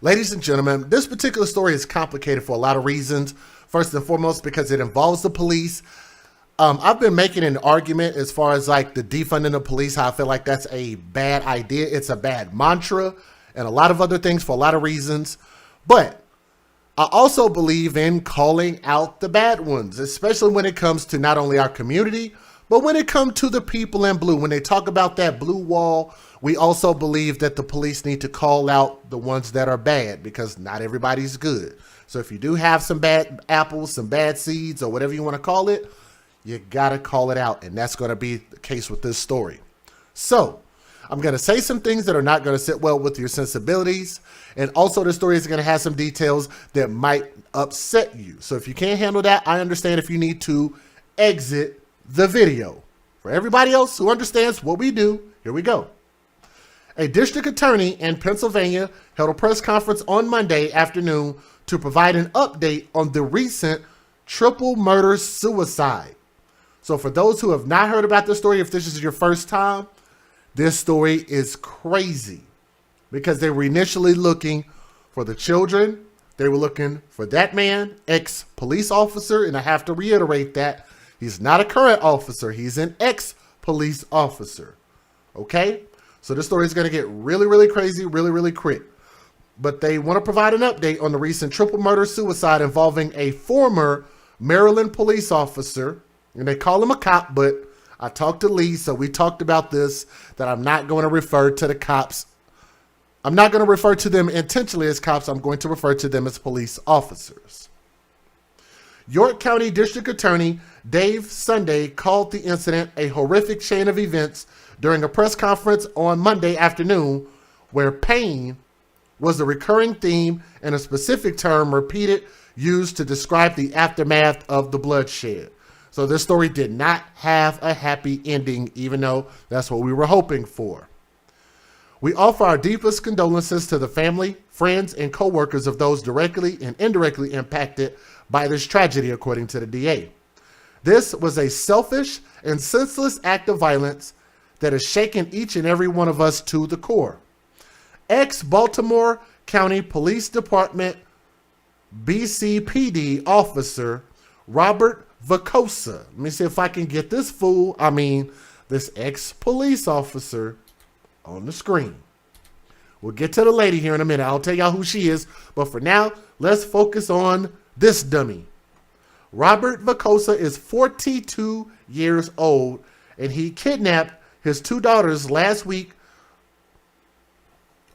Ladies and gentlemen, this particular story is complicated for a lot of reasons. First and foremost, because it involves the police. I've been making an argument as far as like the defunding the police, how I feel like that's a bad idea. It's a bad mantra and a lot of other things for a lot of reasons. But I also believe in calling out the bad ones, especially when it comes to not only our community, but when it comes to the people in blue. When they talk about that blue wall, we also believe that the police need to call out the ones that are bad, because not everybody's good. So if you do have some bad apples, some bad seeds, or whatever you want to call it, you got to call it out. And that's going to be the case with this story. So I'm going to say some things that are not going to sit well with your sensibilities. And also the story is going to have some details that might upset you. So if you can't handle that, I understand if you need to exit the video. For everybody else who understands what we do, here we go. A district attorney in Pennsylvania held a press conference on Monday afternoon to provide an update on the recent triple murder suicide. So for those who have not heard about this story, if this is your first time, this story is crazy because they were initially looking for the children. They were looking for that man, ex-police officer, and I have to reiterate that he's not a current officer. He's an ex-police officer. Okay? So this story is going to get really, really crazy, really, really quick. But they want to provide an update on the recent triple murder suicide involving a former Maryland police officer. And they call him a cop, but I talked to Lee, so we talked about this, that I'm not going to refer to the cops. I'm not going to refer to them intentionally as cops. I'm going to refer to them as police officers. York County District Attorney Dave Sunday called the incident a horrific chain of events during a press conference on Monday afternoon, where pain was a recurring theme and a specific term repeated used to describe the aftermath of the bloodshed. So this story did not have a happy ending, even though that's what we were hoping for. We offer our deepest condolences to the family, friends, and co-workers of those directly and indirectly impacted by this tragedy, according to the DA. This was a selfish and senseless act of violence that has shaken each and every one of us to the core. Ex-Baltimore County Police Department BCPD officer Robert Vacosa. Let me see if I can get this this ex-police officer on the screen. We'll get to the lady here in a minute. I'll tell y'all who she is. But for now, let's focus on this dummy. Robert Vacosa is 42 years old, and he kidnapped his two daughters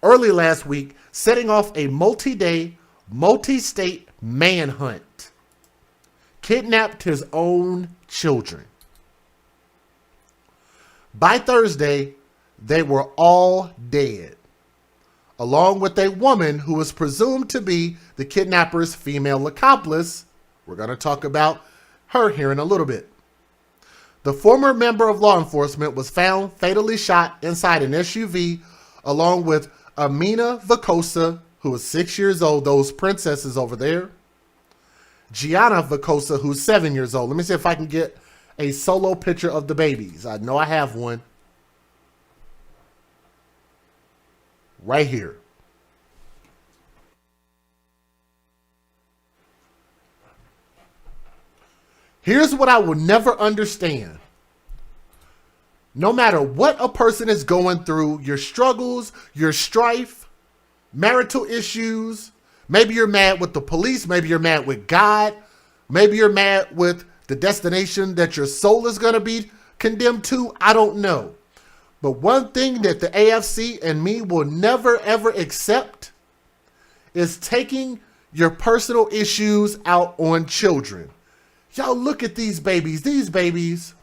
early last week, setting off a multi-day, multi-state manhunt. Kidnapped his own children. By Thursday, they were all dead, along with a woman who was presumed to be the kidnapper's female accomplice. We're going to talk about her here in a little bit. The former member of law enforcement was found fatally shot inside an SUV, along with Amina Vacosa, who was 6 years old, those princesses over there. Gianna Vacosa, who's 7 years old. Let me see if I can get a solo picture of the babies. I know I have one. Right here. Here's what I will never understand. No matter what a person is going through, your struggles, your strife, marital issues, maybe you're mad with the police, maybe you're mad with God, maybe you're mad with the destination that your soul is going to be condemned to, I don't know. But one thing that the AFC and me will never ever accept is taking your personal issues out on children. Y'all look at these babies. These babies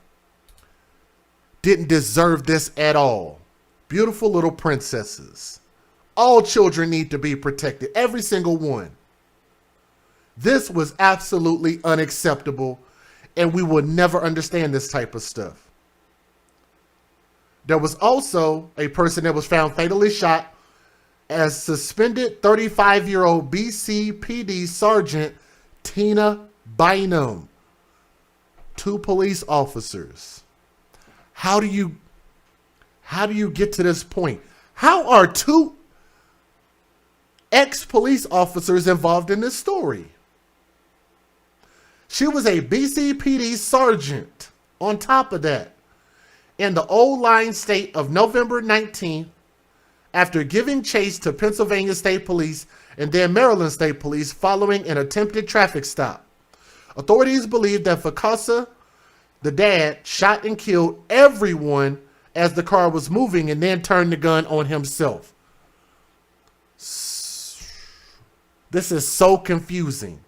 didn't deserve this at all. Beautiful little princesses. All children need to be protected. Every single one. This was absolutely unacceptable, and we will never understand this type of stuff. There was also a person that was found fatally shot as suspended 35-year-old BCPD Sergeant Tina Bynum. Two police officers. How do you get to this point? How are two ex-police officers involved in this story. She was a BCPD sergeant on top of that in the Old Line State of November 19th after giving chase to Pennsylvania State Police and then Maryland State Police following an attempted traffic stop. Authorities believe that Vacosa, the dad, shot and killed everyone as the car was moving and then turned the gun on himself. This is so confusing.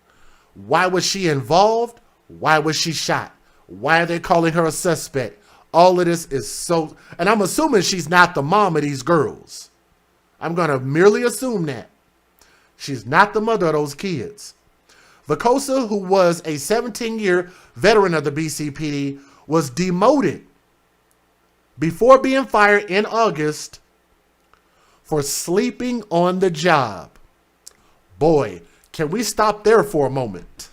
Why was she involved? Why was she shot? Why are they calling her a suspect? All of this is so... And I'm assuming she's not the mom of these girls. I'm going to merely assume that. She's not the mother of those kids. Vacosa, who was a 17-year veteran of the BCPD, was demoted before being fired in August for sleeping on the job. Boy, can we stop there for a moment?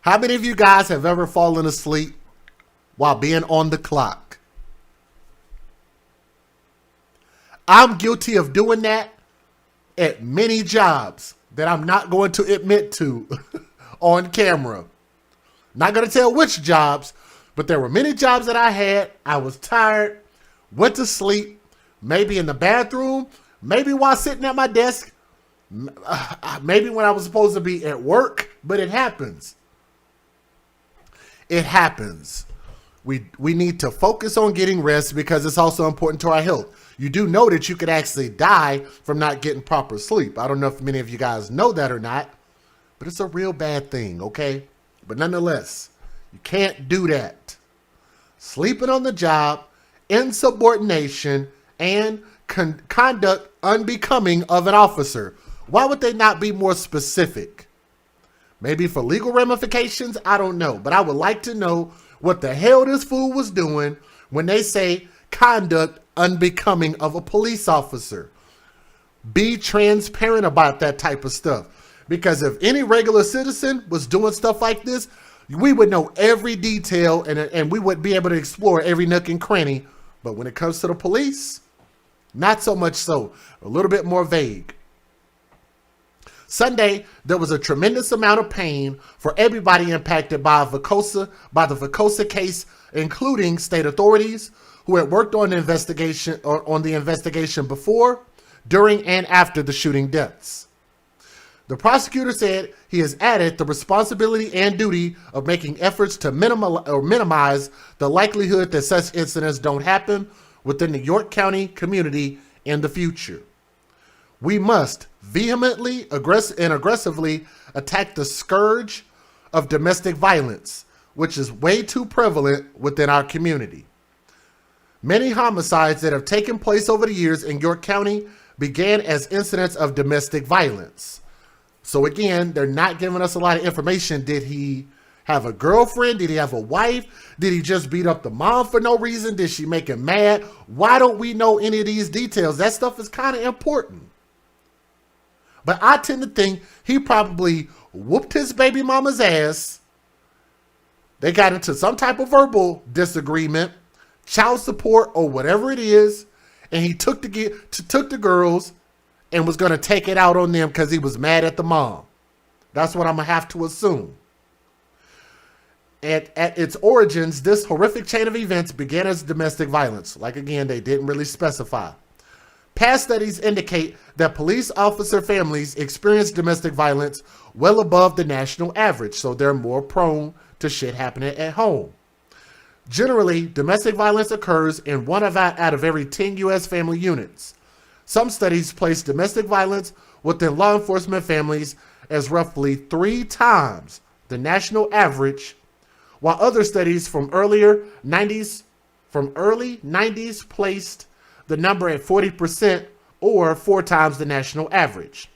How many of you guys have ever fallen asleep while being on the clock? I'm guilty of doing that at many jobs that I'm not going to admit to on camera. Not going to tell which jobs, but there were many jobs that I had. I was tired, went to sleep, maybe in the bathroom, maybe while sitting at my desk, maybe when I was supposed to be at work, but it happens. It happens. We need to focus on getting rest because it's also important to our health. You do know that you could actually die from not getting proper sleep. I don't know if many of you guys know that or not, but it's a real bad thing, okay? But nonetheless, you can't do that. Sleeping on the job, insubordination, and conduct unbecoming of an officer. Why would they not be more specific? Maybe for legal ramifications? I don't know. But I would like to know what the hell this fool was doing when they say conduct unbecoming of a police officer. Be transparent about that type of stuff. Because if any regular citizen was doing stuff like this, we would know every detail and we would be able to explore every nook and cranny. But when it comes to the police, not so much so. A little bit more vague. Sunday, there was a tremendous amount of pain for everybody impacted by the Vacosa case, including state authorities who had worked on the investigation before, during, and after the shooting deaths. The prosecutor said he has added the responsibility and duty of making efforts to minimize the likelihood that such incidents don't happen within the York County community in the future. We must vehemently and aggressively attack the scourge of domestic violence, which is way too prevalent within our community. Many homicides that have taken place over the years in York County began as incidents of domestic violence. So again, they're not giving us a lot of information. Did he have a girlfriend? Did he have a wife? Did he just beat up the mom for no reason? Did she make him mad? Why don't we know any of these details? That stuff is kind of important. But I tend to think he probably whooped his baby mama's ass. They got into some type of verbal disagreement, child support or whatever it is, and he took the girls and was going to take it out on them because he was mad at the mom. That's what I'm going to have to assume. At its origins, this horrific chain of events began as domestic violence. Like again, they didn't really specify. Past studies indicate that police officer families experience domestic violence well above the national average, so they're more prone to shit happening at home. Generally, domestic violence occurs in 1 out of every 10 U.S. family units. Some studies place domestic violence within law enforcement families as roughly 3 times the national average, while other studies from early 90s placed the number at 40% or 4 times the national average.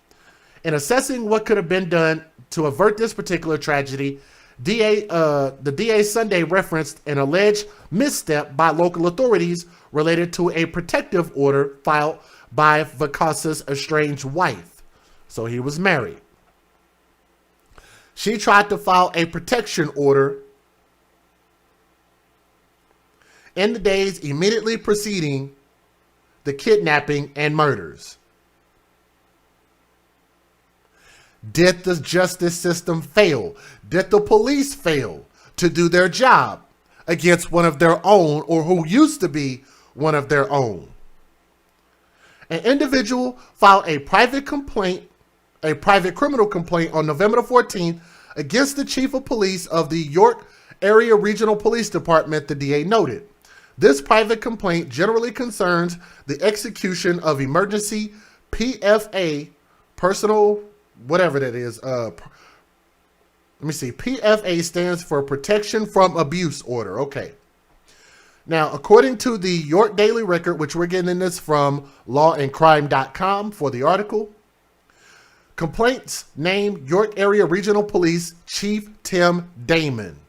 In assessing what could have been done to avert this particular tragedy, the DA Sunday referenced an alleged misstep by local authorities related to a protective order filed by Vacosa's estranged wife. So he was married. She tried to file a protection order in the days immediately preceding the kidnapping and murders. Did the justice system fail? Did the police fail to do their job against one of their own, or who used to be one of their own? An individual filed a private criminal complaint on November 14th against the chief of police of the York Area Regional Police Department, the DA noted. This private complaint generally concerns the execution of emergency PFA, personal, whatever that is. PFA stands for Protection from Abuse Order. Okay. Now, according to the York Daily Record, which we're getting this from lawandcrime.com for the article, complaints name York Area Regional Police Chief Tim Damon.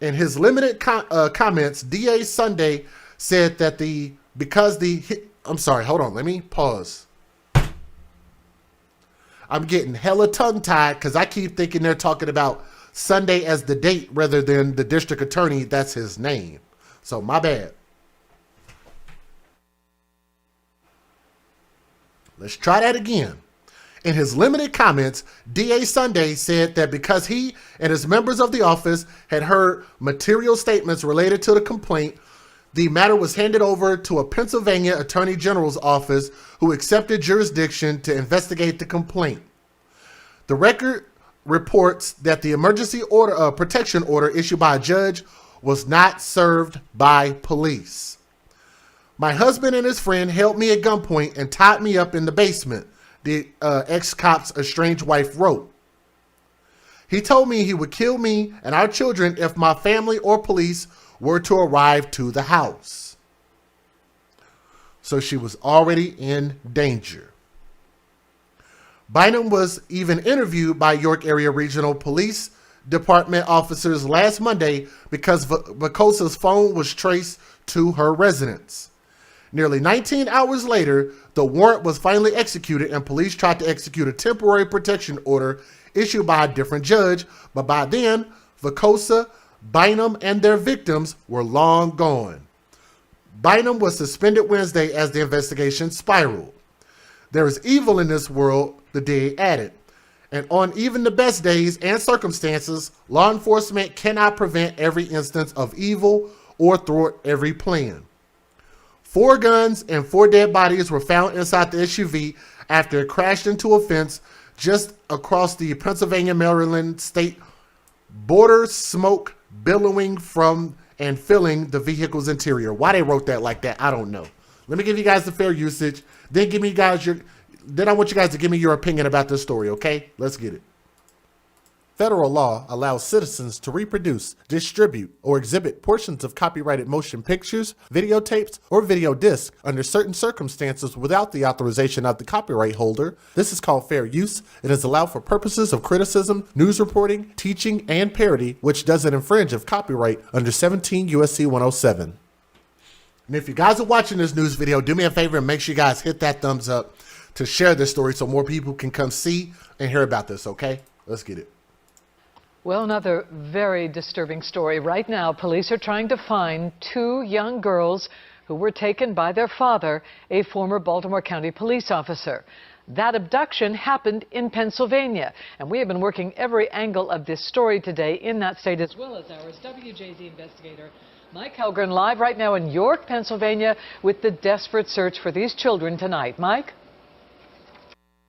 In his limited comments, DA Sunday said that I'm sorry, hold on, let me pause. I'm getting hella tongue-tied because I keep thinking they're talking about Sunday as the date rather than the district attorney, that's his name. So my bad. Let's try that again. In his limited comments, DA Sunday said that because he and his members of the office had heard material statements related to the complaint, the matter was handed over to a Pennsylvania Attorney General's office who accepted jurisdiction to investigate the complaint. The record reports that the emergency order, protection order issued by a judge was not served by police. My husband and his friend held me at gunpoint and tied me up in the basement, the ex-cop's estranged wife wrote. He told me he would kill me and our children if my family or police were to arrive to the house. So she was already in danger. Bynum was even interviewed by York Area Regional Police Department officers last Monday because Vacosa's phone was traced to her residence. Nearly 19 hours later, the warrant was finally executed and police tried to execute a temporary protection order issued by a different judge, but by then, Vacosa, Bynum, and their victims were long gone. Bynum was suspended Wednesday as the investigation spiraled. There is evil in this world, the DA added, and on even the best days and circumstances, law enforcement cannot prevent every instance of evil or thwart every plan. 4 guns and 4 dead bodies were found inside the SUV after it crashed into a fence just across the Pennsylvania-Maryland state border, smoke billowing from and filling the vehicle's interior. Why they wrote that like that, I don't know. Let me give you guys the fair usage. Then I want you guys to give me your opinion about this story, okay? Let's get it. Federal law allows citizens to reproduce, distribute, or exhibit portions of copyrighted motion pictures, videotapes, or video discs under certain circumstances without the authorization of the copyright holder. This is called fair use. It is allowed for purposes of criticism, news reporting, teaching, and parody, which doesn't infringe of copyright under 17 U.S.C. 107. And if you guys are watching this news video, do me a favor and make sure you guys hit that thumbs up to share this story so more people can come see and hear about this, okay? Let's get it. Well, another very disturbing story. Right now, police are trying to find 2 young girls who were taken by their father, a former Baltimore County police officer. That abduction happened in Pennsylvania, and we have been working every angle of this story today in that state, as well as ours. WJZ investigator Mike Helgren live right now in York, Pennsylvania, with the desperate search for these children tonight. Mike?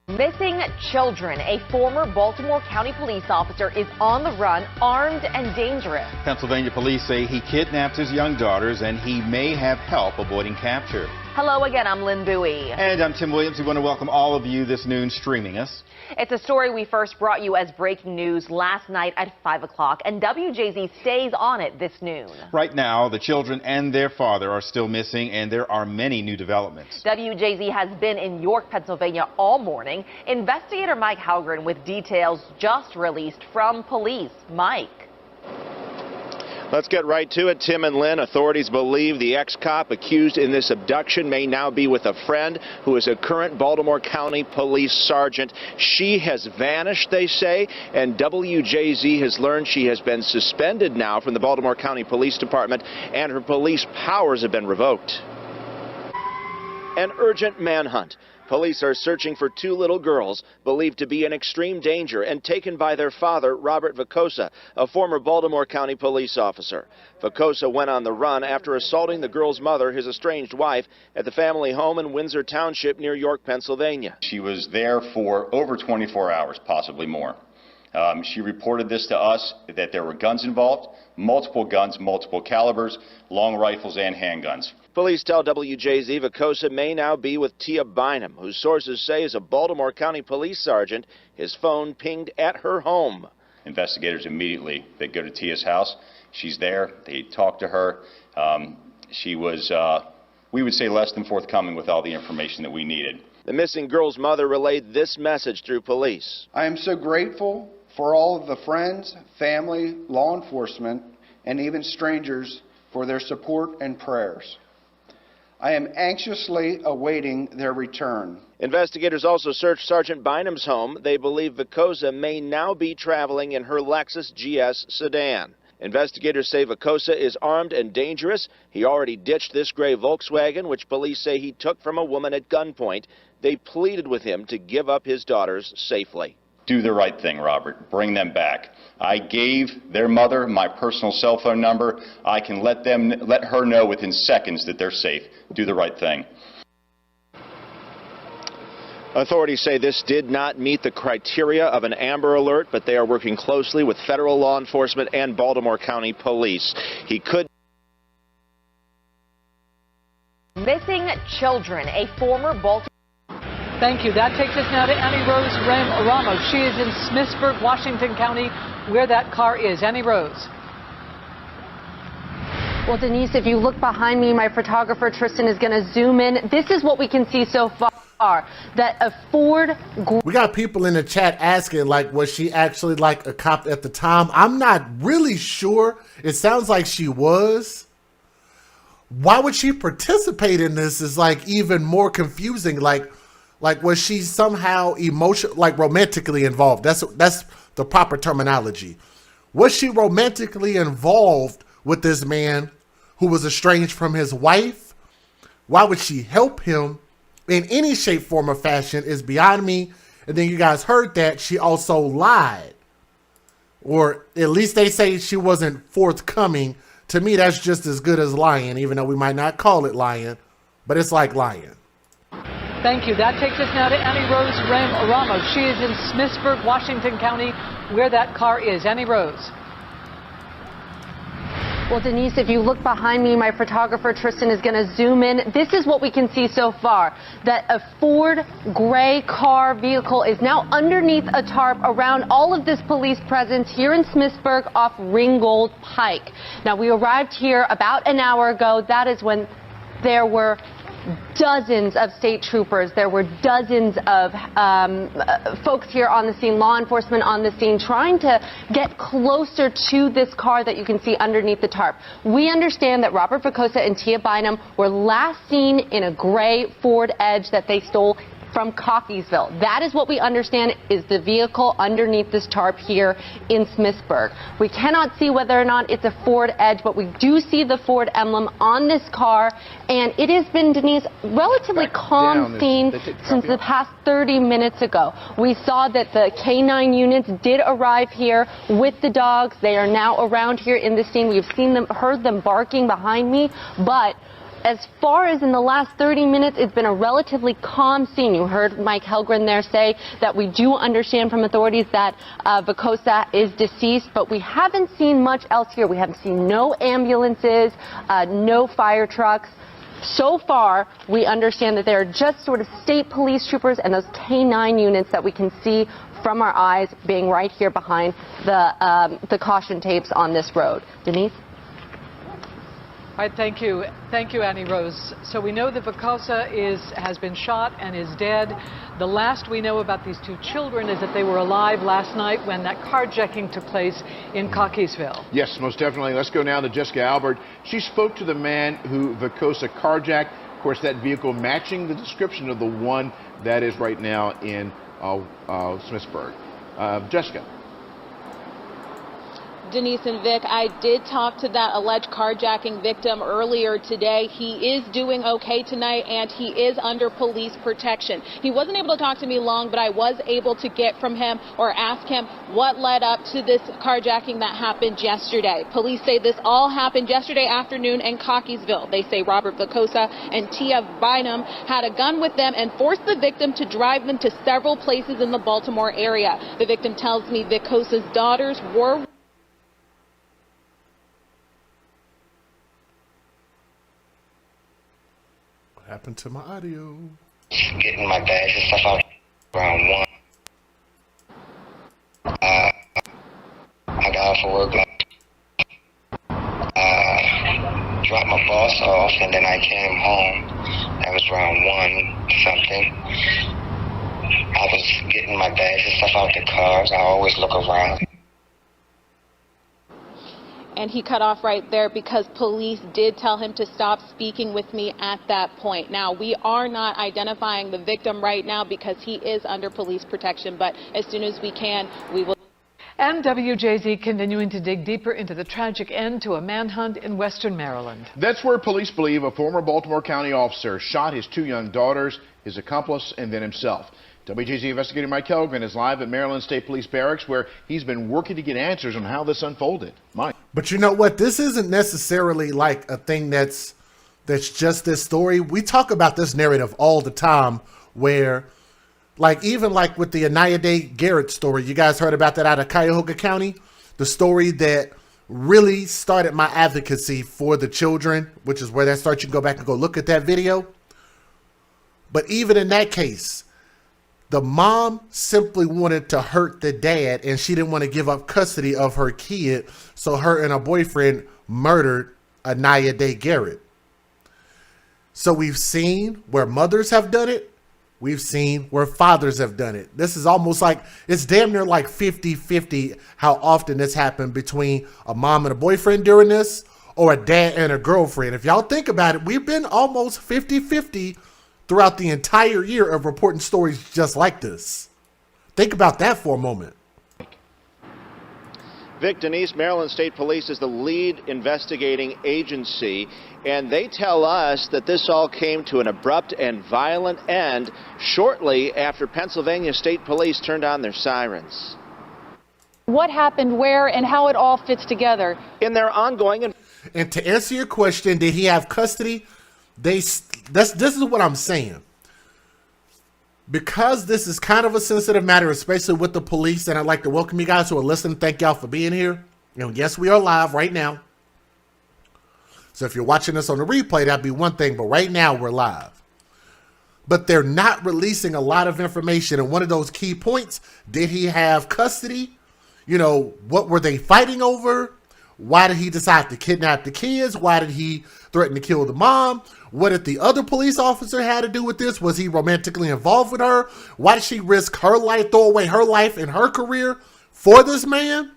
Missing children. A former Baltimore County police officer is on the run, armed and dangerous. Pennsylvania police say he kidnapped his young daughters and he may have help avoiding capture. Hello again, I'm Lynn Bowie. And I'm Tim Williams. We want to welcome all of you this noon streaming us. It's a story we first brought you as breaking news last night at 5 o'clock, and WJZ stays on it this noon. Right now, the children and their father are still missing, and there are many new developments. WJZ has been in York, Pennsylvania all morning. Investigator Mike Helgren with details just released from police. Mike. Let's get right to it. Tim and Lynn, authorities believe the ex-cop accused in this abduction may now be with a friend who is a current Baltimore County police sergeant. She has vanished, they say, and WJZ has learned she has been suspended now from the Baltimore County Police Department, and her police powers have been revoked. An urgent manhunt. Police are searching for two little girls believed to be in extreme danger and taken by their father, Robert Vicosa, a former Baltimore County police officer. Vicosa went on the run after assaulting the girl's mother, his estranged wife, at the family home in Windsor Township near York, Pennsylvania. She was there for over 24 hours, possibly more. She reported this to us, that there were guns involved, multiple guns, multiple calibers, long rifles and handguns. Police tell WJZ Vicosa may now be with Tia Bynum, who sources say is a Baltimore County police sergeant. His phone pinged at her home. Investigators immediately, they go to Tia's house. She's there. They talk to her. She was, we would say, less than forthcoming with all the information that we needed. The missing girl's mother relayed this message through police. I am so grateful for all of the friends, family, law enforcement, and even strangers for their support and prayers. I am anxiously awaiting their return. Investigators also searched Sergeant Bynum's home. They believe Vicosa may now be traveling in her Lexus GS sedan. Investigators say Vicosa is armed and dangerous. He already ditched this gray Volkswagen, which police say he took from a woman at gunpoint. They pleaded with him to give up his daughters safely. Do the right thing, Robert. Bring them back. I gave their mother my personal cell phone number. I can let her know within seconds that they're safe. Do the right thing. Authorities say this did not meet the criteria of an Amber Alert, but they are working closely with federal law enforcement and Baltimore County Police. He could. Missing children. A former Baltimore. Thank you. That takes us now to Annie Rose Ramos. She is in Smithsburg, Washington County, where that car is. Annie Rose. Well, Denise, if you look behind me, my photographer Tristan is going to zoom in. This is what we can see so far. That a Ford. We got people in the chat asking, like, was she actually like a cop at the time? I'm not really sure. It sounds like she was. Why would she participate in this is like even more confusing. Like was she somehow like romantically involved? That's the proper terminology. Was she romantically involved with this man who was estranged from his wife? Why would she help him in any shape, form, or fashion is beyond me. And then you guys heard that she also lied. Or at least they say she wasn't forthcoming. To me, that's just as good as lying, even though we might not call it lying. But it's like lying. Thank you. That takes us now to Annie Rose Ramos. She is in Smithsburg, Washington County, where that car is. Annie Rose. Well, Denise, if you look behind me, my photographer Tristan is going to zoom in. This is what we can see so far, that a Ford gray car vehicle is now underneath a tarp around all of this police presence here in Smithsburg off Ringgold Pike. Now, we arrived here about an hour ago. That is when there were dozens of state troopers. There were dozens of folks here on the scene, law enforcement on the scene, trying to get closer to this car that you can see underneath the tarp. We understand that Robert Vicosa and Tia Bynum were last seen in a gray Ford Edge that they stole from Cockeysville. That is what we understand is the vehicle underneath this tarp here in Smithsburg. We cannot see whether or not it's a Ford Edge, but we do see the Ford emblem on this car, and it has been, Denise, relatively calm scene since the past 30 minutes ago. We saw that the K9 units did arrive here with the dogs. They are now around here in the scene. We've seen them, heard them barking behind me, but as far as in the last 30 minutes, it's been a relatively calm scene. You heard Mike Helgren there say that we do understand from authorities that Vicosa is deceased, but we haven't seen much else here. We haven't seen no ambulances, no fire trucks. So far, we understand that there are just sort of state police troopers and those K9 units that we can see from our eyes being right here behind the caution tapes on this road. Denise? All right, thank you. Thank you, Annie Rose. So we know that Vicosa has been shot and is dead. The last we know about these two children is that they were alive last night when that carjacking took place in Cockeysville. Yes, most definitely. Let's go now to Jessica Albert. She spoke to the man who Vicosa carjacked. Of course, that vehicle matching the description of the one that is right now in Smithsburg. Jessica. Denise and Vic, I did talk to that alleged carjacking victim earlier today. He is doing okay tonight, and he is under police protection. He wasn't able to talk to me long, but I was able to get from him or ask him what led up to this carjacking that happened yesterday. Police say this all happened yesterday afternoon in Cockeysville. They say Robert Vacosa and Tia Bynum had a gun with them and forced the victim to drive them to several places in the Baltimore area. The victim tells me Vacosa's daughters were happened to my audio? Getting my bags and stuff out around 1. I got off of work. Dropped my boss off, and then I came home. That was around 1 something. I was getting my bags and stuff out the cars. I always look around. And he cut off right there because police did tell him to stop speaking with me at that point. Now, we are not identifying the victim right now because he is under police protection, but as soon as we can, we will. And WJZ continuing to dig deeper into the tragic end to a manhunt in western Maryland. That's where police believe a former Baltimore County officer shot his 2 young daughters, his accomplice, and then himself. WJZ investigator Mike Kellgren is live at Maryland State Police Barracks, where he's been working to get answers on how this unfolded. Mike. But you know what? This isn't necessarily like a thing that's just this story. We talk about this narrative all the time where, like, even like with the Anaya Garrett story, you guys heard about that out of Cuyahoga County? The story that really started my advocacy for the children, which is where that starts. You can go back and go look at that video. But even in that case, the mom simply wanted to hurt the dad, and she didn't want to give up custody of her kid, so her and her boyfriend murdered Anaya Garrett. So we've seen where mothers have done it. We've seen where fathers have done it. This is almost like, it's damn near like 50-50 how often this happened between a mom and a boyfriend during this, or a dad and a girlfriend. If y'all think about it, we've been almost 50-50 throughout the entire year of reporting stories just like this. Think about that for a moment. Vic, Denise, Maryland State Police is the lead investigating agency, and they tell us that this all came to an abrupt and violent end shortly after Pennsylvania State Police turned on their sirens. What happened, where, and how it all fits together. In their ongoing... And to answer your question, did he have custody? This is what I'm saying. Because this is kind of a sensitive matter, especially with the police, and I'd like to welcome you guys who are listening. Thank y'all for being here. And yes, we are live right now. So if you're watching this on the replay, that'd be one thing, but right now we're live. But they're not releasing a lot of information. And one of those key points, did he have custody? You know, what were they fighting over? Why did he decide to kidnap the kids? Why did he threaten to kill the mom? What did the other police officer have to do with this? Was he romantically involved with her? Why did she risk her life, throw away her life and her career for this man?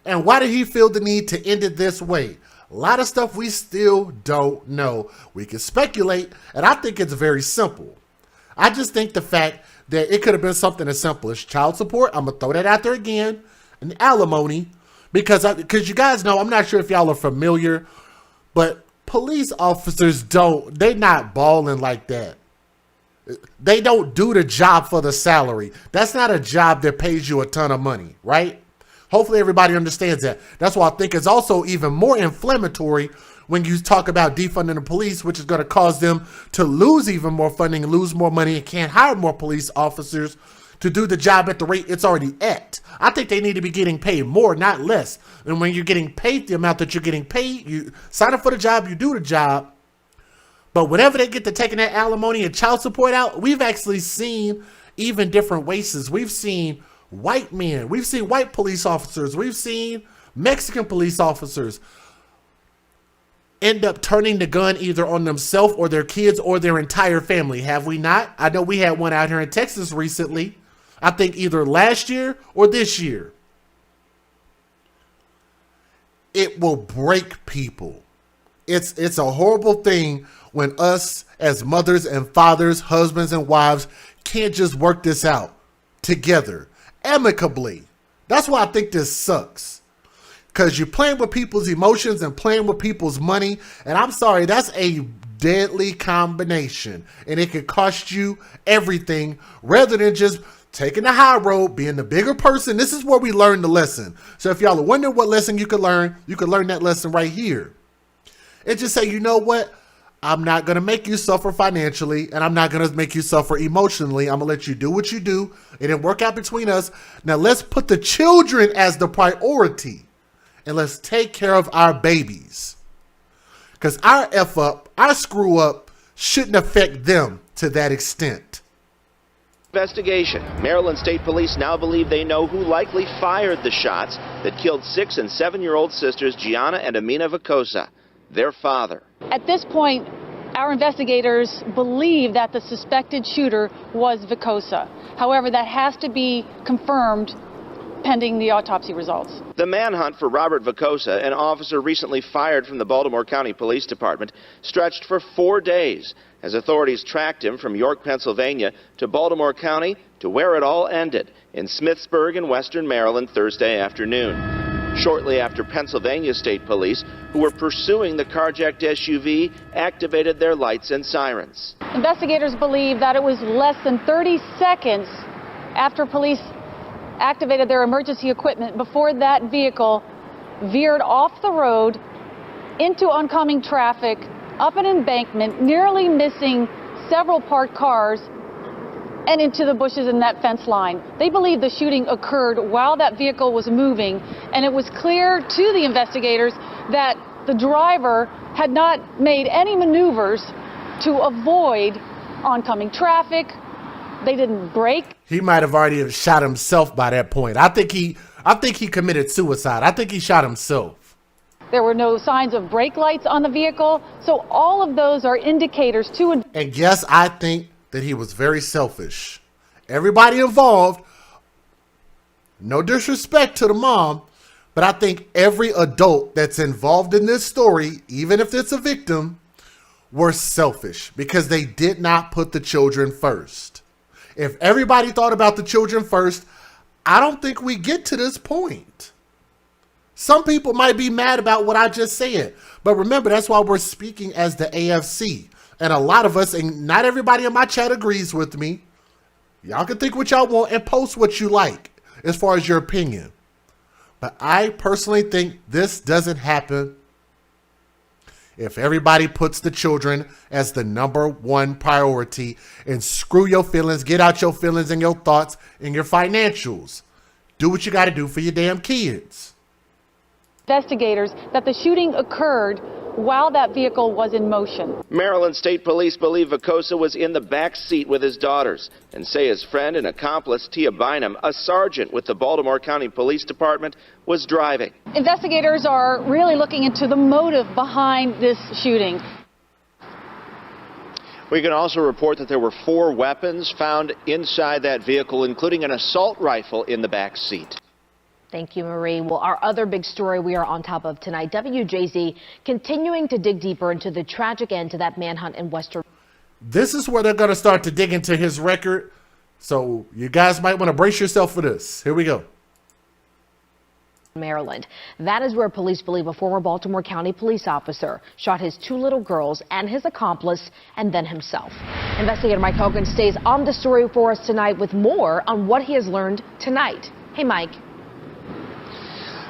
And why did he feel the need to end it this way? A lot of stuff we still don't know. We can speculate, and I think it's very simple. I just think the fact that it could have been something as simple as child support. I'm going to throw that out there again. And alimony. Because you guys know, I'm not sure if y'all are familiar, but police officers they're not balling like that. They don't do the job for the salary. That's not a job that pays you a ton of money, right? Hopefully everybody understands that. That's why I think it's also even more inflammatory when you talk about defunding the police, which is going to cause them to lose even more funding, lose more money, and can't hire more police officers to do the job at the rate it's already at. I think they need to be getting paid more, not less. And when you're getting paid the amount that you're getting paid, you sign up for the job, you do the job. But whenever they get to taking that alimony and child support out, we've actually seen even different races. We've seen white men. We've seen white police officers. We've seen Mexican police officers end up turning the gun either on themselves or their kids or their entire family. Have we not? I know we had one out here in Texas recently. I think either last year or this year. It will break people. It's a horrible thing when us as mothers and fathers, husbands and wives can't just work this out together, amicably. That's why I think this sucks. Because you're playing with people's emotions and playing with people's money. And I'm sorry, that's a deadly combination. And it could cost you everything rather than just taking the high road, being the bigger person. This is where we learn the lesson. So if y'all are wondering what lesson you could learn that lesson right here. And just say, you know what? I'm not going to make you suffer financially, and I'm not going to make you suffer emotionally. I'm going to let you do what you do. It didn't work out between us. Now let's put the children as the priority. And let's take care of our babies. Because our F up, our screw up, shouldn't affect them to that extent. Investigation. Maryland State Police now believe they know who likely fired the shots that killed 6- and 7-year-old sisters Gianna and Amina Vicosa, their father. At this point, our investigators believe that the suspected shooter was Vicosa. However, that has to be confirmed pending the autopsy results. The manhunt for Robert Vicosa, an officer recently fired from the Baltimore County Police Department, stretched for 4 days as authorities tracked him from York, Pennsylvania to Baltimore County to where it all ended, in Smithsburg in western Maryland Thursday afternoon. Shortly after, Pennsylvania State Police, who were pursuing the carjacked SUV, activated their lights and sirens. Investigators believe that it was less than 30 seconds after police activated their emergency equipment before that vehicle veered off the road into oncoming traffic, up an embankment, nearly missing several parked cars, and into the bushes in that fence line. They believe the shooting occurred while that vehicle was moving, and it was clear to the investigators that the driver had not made any maneuvers to avoid oncoming traffic. They didn't brake. He might have already shot himself by that point. I think he committed suicide. I think he shot himself. There were no signs of brake lights on the vehicle, so all of those are indicators to. And yes, I think that he was very selfish. Everybody involved, no disrespect to the mom, but I think every adult that's involved in this story, even if it's a victim, were selfish because they did not put the children first. If everybody thought about the children first, I don't think we get to this point. Some people might be mad about what I just said, but remember, that's why we're speaking as the AFC. And a lot of us, and not everybody in my chat agrees with me. Y'all can think what y'all want and post what you like as far as your opinion. But I personally think this doesn't happen if everybody puts the children as the #1 priority, and screw your feelings, get out your feelings and your thoughts and your financials. Do what you got to do for your damn kids. Investigators that the shooting occurred while that vehicle was in motion. Maryland State Police believe Vicosa was in the back seat with his daughters and say his friend and accomplice, Tia Bynum, a sergeant with the Baltimore County Police Department, was driving. Investigators are really looking into the motive behind this shooting. We can also report that there were 4 weapons found inside that vehicle, including an assault rifle in the back seat. Thank you, Marie. Well, our other big story we are on top of tonight, WJZ continuing to dig deeper into the tragic end to that manhunt in Western. This is where they're going to start to dig into his record. So you guys might want to brace yourself for this. Here we go. Maryland. That is where police believe a former Baltimore County police officer shot his 2 little girls and his accomplice and then himself. Investigator Mike Hogan stays on the story for us tonight with more on what he has learned tonight. Hey, Mike.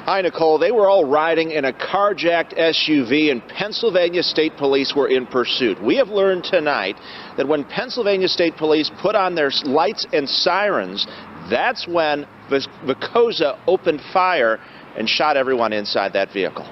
Hi, Nicole. They were all riding in a carjacked SUV, and Pennsylvania State Police were in pursuit. We have learned tonight that when Pennsylvania State Police put on their lights and sirens, that's when Vicosa opened fire and shot everyone inside that vehicle.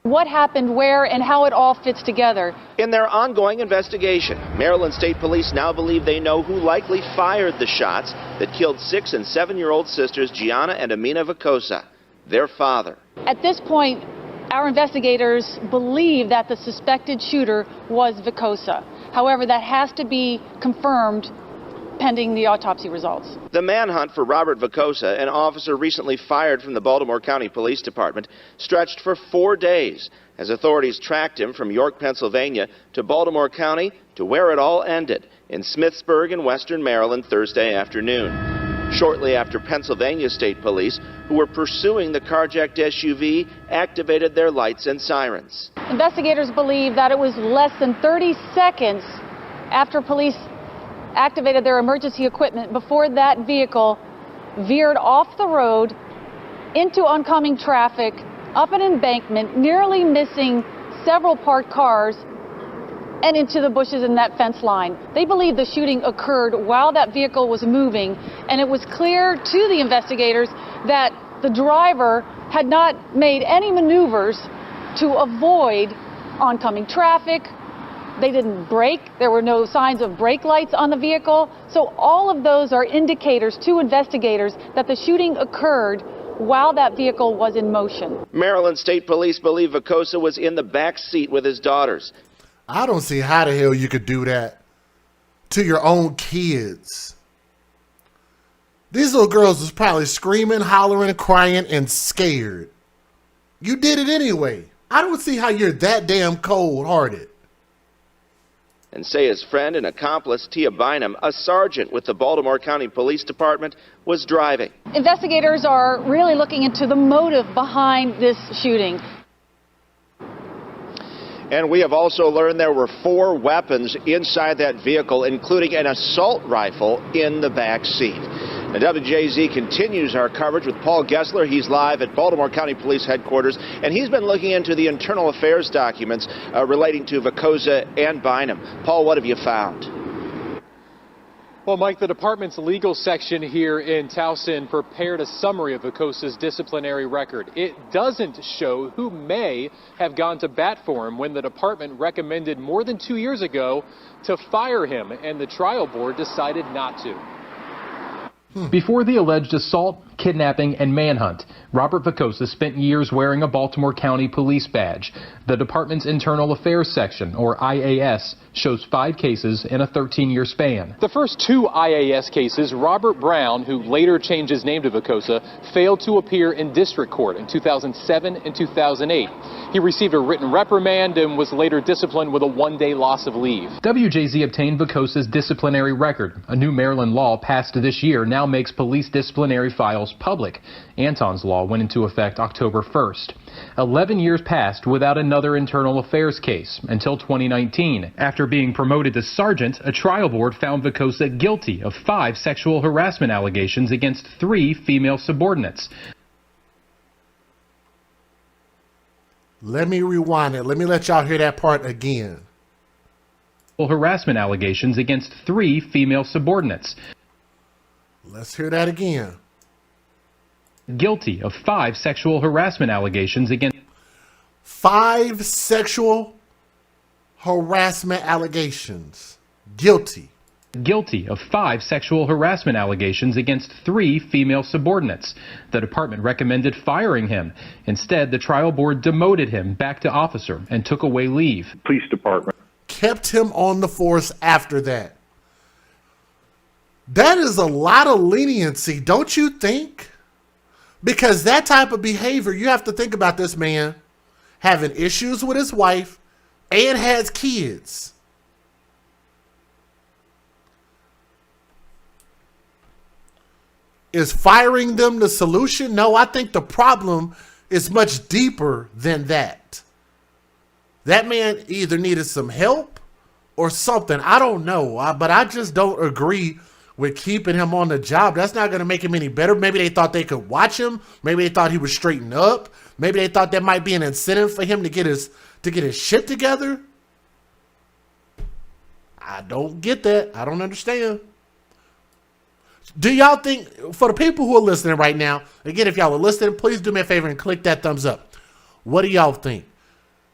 What happened, where, and how it all fits together. In their ongoing investigation, Maryland State Police now believe they know who likely fired the shots that killed 6- and 7-year-old sisters Gianna and Amina Vicosa, their father. At this point, our investigators believe that the suspected shooter was Vicosa. However, that has to be confirmed pending the autopsy results. The manhunt for Robert Vicosa, an officer recently fired from the Baltimore County Police Department, stretched for 4 days as authorities tracked him from York, Pennsylvania to Baltimore County to where it all ended, in Smithsburg in western Maryland Thursday afternoon. shortly after Pennsylvania State Police, who were pursuing the carjacked SUV, activated their lights and sirens. Investigators believe that it was less than 30 seconds after police activated their emergency equipment before that vehicle veered off the road into oncoming traffic, up an embankment, nearly missing several parked cars, and into the bushes in that fence line. They believe the shooting occurred while that vehicle was moving, and it was clear to the investigators that the driver had not made any maneuvers to avoid oncoming traffic. They didn't brake. There were no signs of brake lights on the vehicle. So all of those are indicators to investigators that the shooting occurred while that vehicle was in motion. Maryland State Police believe Vacosa was in the back seat with his daughters. I don't see how the hell you could do that to your own kids. These little girls was probably screaming, hollering, crying, and scared. You did it anyway. I don't see how you're that damn cold-hearted. And say his friend and accomplice, Tia Bynum, a sergeant with the Baltimore County Police Department, was driving. Investigators are really looking into the motive behind this shooting. And we have also learned there were 4 weapons inside that vehicle, including an assault rifle in the back seat. And WJZ continues our coverage with Paul Gessler. He's live at Baltimore County Police Headquarters, and he's been looking into the internal affairs documents relating to Vacosa and Bynum. Paul, what have you found? Well, Mike, the department's legal section here in Towson prepared a summary of Vacosa's disciplinary record. It doesn't show who may have gone to bat for him when the department recommended more than 2 years ago to fire him, and the trial board decided not to. Before the alleged assault, kidnapping, and manhunt, Robert Vacosa spent years wearing a Baltimore County police badge. The department's Internal Affairs section, or IAS, shows 5 cases in a 13-year span. The first 2 IAS cases, Robert Brown, who later changed his name to Vacosa, failed to appear in district court in 2007 and 2008. He received a written reprimand and was later disciplined with a 1-day loss of leave. WJZ obtained Vacosa's disciplinary record. A new Maryland law passed this year now makes police disciplinary files public. Anton's law went into effect October 1st. 11 years passed without another internal affairs case until 2019. After being promoted to sergeant, a trial board found Vacosa guilty of 5 sexual harassment allegations against 3 female subordinates. Let me rewind it. Let me let y'all hear that part again. Harassment allegations against 3 female subordinates. Let's hear that again. Guilty of 5 sexual harassment allegations against 5 sexual harassment allegations. Guilty. Guilty of 5 sexual harassment allegations against 3 female subordinates. The department recommended firing him. Instead, the trial board demoted him back to officer and took away leave. Police department kept him on the force after that. That is a lot of leniency, don't you think? Because that type of behavior, you have to think about this man having issues with his wife and has kids. Is firing them the solution? No, I think the problem is much deeper than that. That man either needed some help or something. I don't know, but I just don't agree with keeping him on the job. That's not going to make him any better. Maybe they thought they could watch him. Maybe they thought he would straighten up. Maybe they thought that might be an incentive for him to get his shit together. I don't get that. I don't understand. Do y'all think, for the people who are listening right now, again, if y'all are listening, please do me a favor and click that thumbs up. What do y'all think?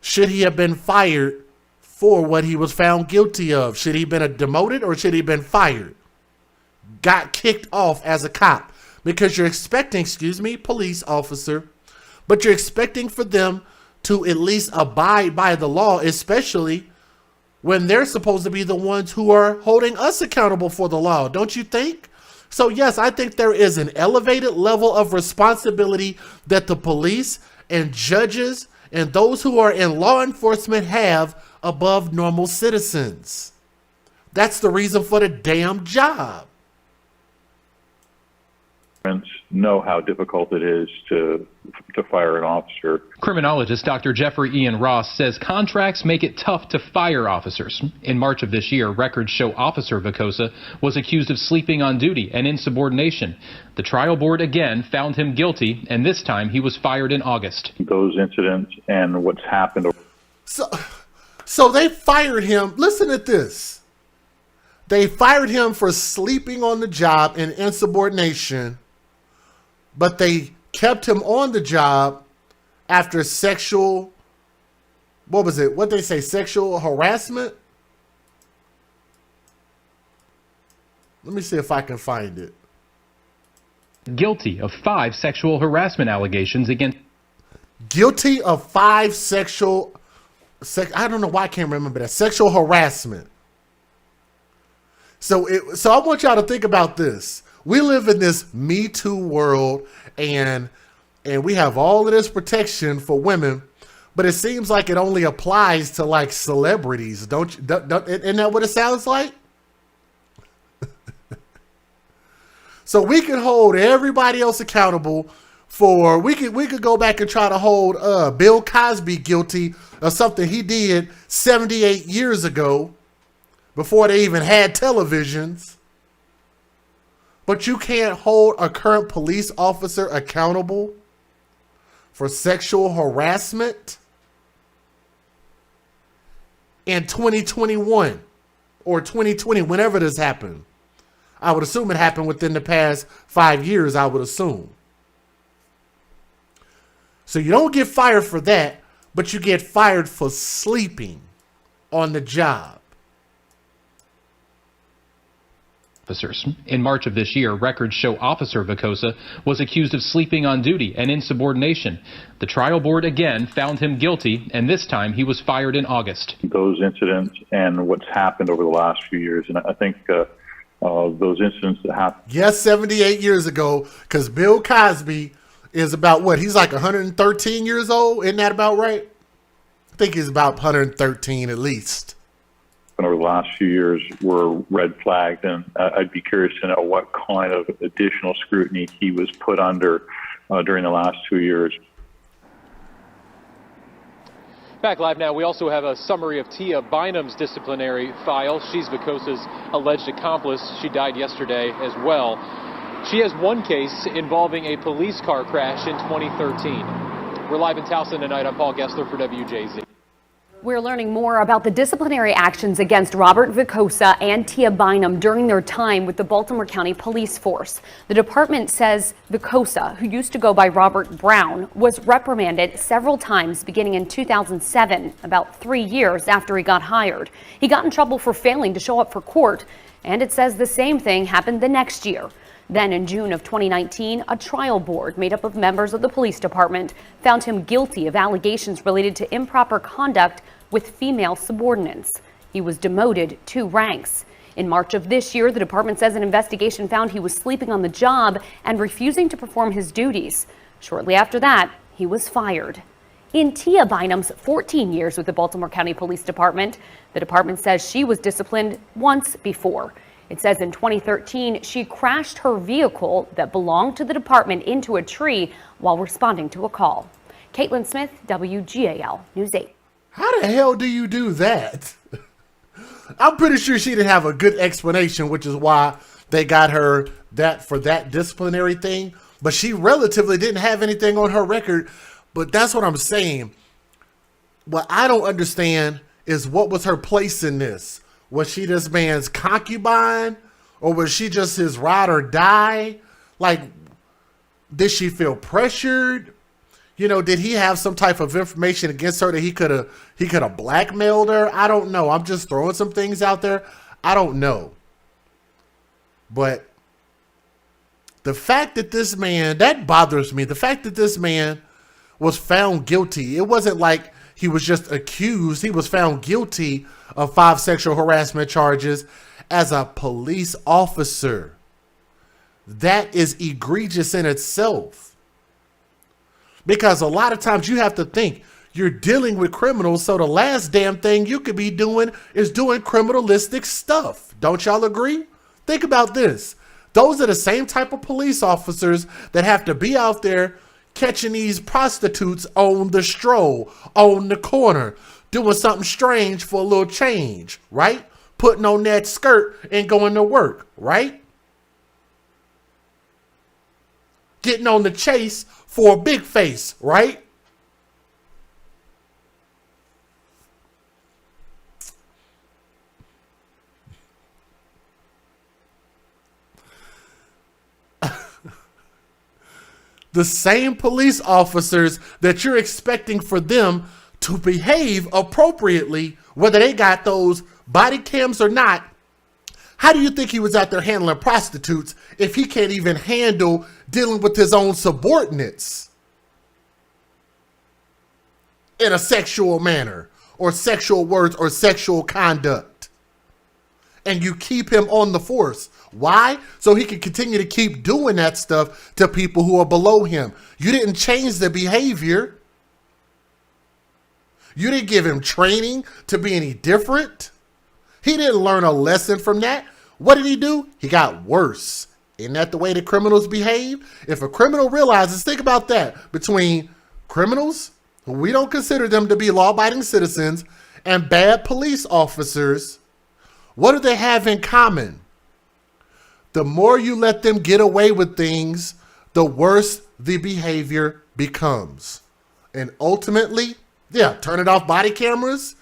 Should he have been fired for what he was found guilty of? Should he have been demoted or should he have been fired? Got kicked off as a cop? Because you're expecting, police officer, but you're expecting for them to at least abide by the law, especially when they're supposed to be the ones who are holding us accountable for the law, don't you think? So yes, I think there is an elevated level of responsibility that the police and judges and those who are in law enforcement have above normal citizens. That's the reason for the damn job. Know how difficult it is to fire an officer. Criminologist Dr. Jeffrey Ian Ross says contracts make it tough to fire officers. In March of this year, records show Officer Vicosa was accused of sleeping on duty and insubordination. The trial board again found him guilty, and this time he was fired in August. Those incidents and what's happened. So they fired him. Listen at this. They fired him for sleeping on the job and insubordination, but they kept him on the job after sexual, what was it? What they say, sexual harassment? Let me see if I can find it. Guilty of 5 sexual harassment allegations against... Guilty of 5 sexual... I don't know why I can't remember that. Sexual harassment. So I want y'all to think about this. We live in this Me Too world, and we have all of this protection for women, but it seems like it only applies to like celebrities. Isn't that what it sounds like? So we can hold everybody else accountable for, we could go back and try to hold Bill Cosby guilty of something he did 78 years ago before they even had televisions. But you can't hold a current police officer accountable for sexual harassment in 2021 or 2020, whenever this happened. I would assume it happened within the past 5 years, I would assume. So you don't get fired for that, but you get fired for sleeping on the job. Officers. In March of this year, records show Officer Vicosa was accused of sleeping on duty and insubordination. The trial board again found him guilty, and this time he was fired in August. Those incidents and what's happened over the last few years, and I think those incidents that happened. Yes, 78 years ago, because Bill Cosby is about what? He's like 113 years old. Isn't that about right? I think he's about 113 at least. Over the last few years were red flagged, and I'd be curious to know what kind of additional scrutiny he was put under during the last 2 years. Back live now, we also have a summary of Tia Bynum's disciplinary file. She's Vicosa's alleged accomplice. She died yesterday as well. She has one case involving a police car crash in 2013. We're live in Towson tonight. I'm Paul Gessler for WJZ. We're learning more about the disciplinary actions against Robert Vicosa and Tia Bynum during their time with the Baltimore County Police Force. The department says Vicosa, who used to go by Robert Brown, was reprimanded several times beginning in 2007, about 3 years after he got hired. He got in trouble for failing to show up for court, and it says the same thing happened the next year. Then in June of 2019, a trial board made up of members of the police department found him guilty of allegations related to improper conduct with female subordinates. He was demoted 2 ranks. In March of this year, the department says an investigation found he was sleeping on the job and refusing to perform his duties. Shortly after that, he was fired. In Tia Bynum's 14 years with the Baltimore County Police Department, the department says she was disciplined once before. It says in 2013, she crashed her vehicle that belonged to the department into a tree while responding to a call. Caitlin Smith, WGAL News 8. How the hell do you do that? I'm pretty sure she didn't have a good explanation, which is why they got her for that disciplinary thing. But she relatively didn't have anything on her record. But that's what I'm saying. What I don't understand is what was her place in this? Was she this man's concubine, or was she just his ride or die? Like, did she feel pressured? You know, did he have some type of information against her that he could have blackmailed her? I don't know. I'm just throwing some things out there. I don't know. But the fact that this man, that bothers me. The fact that this man was found guilty. It wasn't like he was just accused. He was found guilty of 5 sexual harassment charges as a police officer. That is egregious in itself. Because a lot of times you have to think you're dealing with criminals, so the last damn thing you could be doing is doing criminalistic stuff. Don't y'all agree? Think about this. Those are the same type of police officers that have to be out there catching these prostitutes on the stroll, on the corner, doing something strange for a little change, right? Putting on that skirt and going to work, right? Getting on the chase for a big face, right? The same police officers that you're expecting for them to behave appropriately, whether they got those body cams or not. How do you think he was out there handling prostitutes if he can't even handle dealing with his own subordinates in a sexual manner or sexual words or sexual conduct? And you keep him on the force. Why? So he can continue to keep doing that stuff to people who are below him. You didn't change the behavior. You didn't give him training to be any different. He didn't learn a lesson from that. What did he do? He got worse. Isn't that the way the criminals behave? If a criminal realizes, think about that, between criminals, who we don't consider them to be law-abiding citizens, and bad police officers, what do they have in common? The more you let them get away with things, the worse the behavior becomes. And ultimately, yeah, turning off body cameras,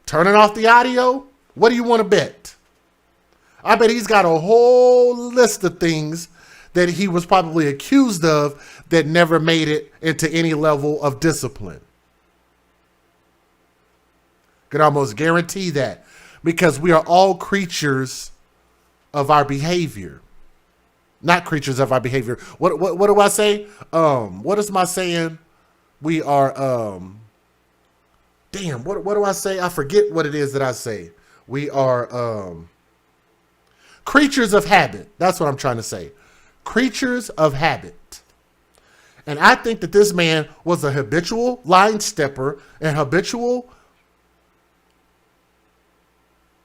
turning off the audio. What do you want to bet? I bet he's got a whole list of things that he was probably accused of that never made it into any level of discipline. Could almost guarantee that, because we are all creatures of our behavior. Not creatures of our behavior. What do I say? What is my saying? We are damn, what do I say? I forget what it is that I say. We are creatures of habit. That's what I'm trying to say. Creatures of habit. And I think that this man was a habitual line stepper and habitual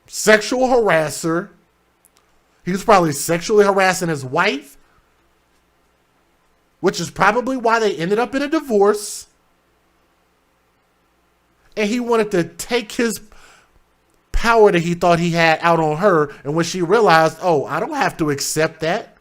sexual harasser. He was probably sexually harassing his wife, which is probably why they ended up in a divorce. And he wanted to take his power that he thought he had out on her. And when she realized, oh, I don't have to accept that.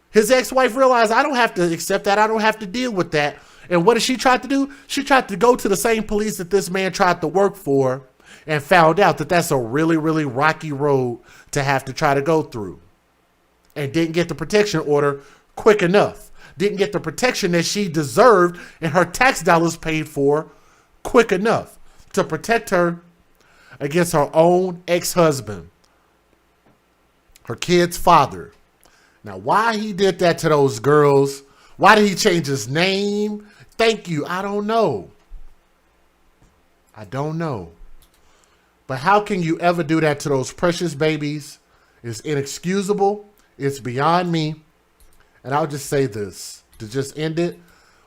His ex-wife realized, I don't have to accept that. I don't have to deal with that. And what did she try to do? She tried to go to the same police that this man tried to work for, and found out that that's a really, really rocky road to have to try to go through. And didn't get the protection order quick enough. Didn't get the protection that she deserved and her tax dollars paid for quick enough to protect her against her own ex-husband, her kid's father. Now, why he did that to those girls, why did he change his name? Thank you. I don't know. I don't know. But how can you ever do that to those precious babies? It's inexcusable. It's beyond me. And I'll just say this, to just end it,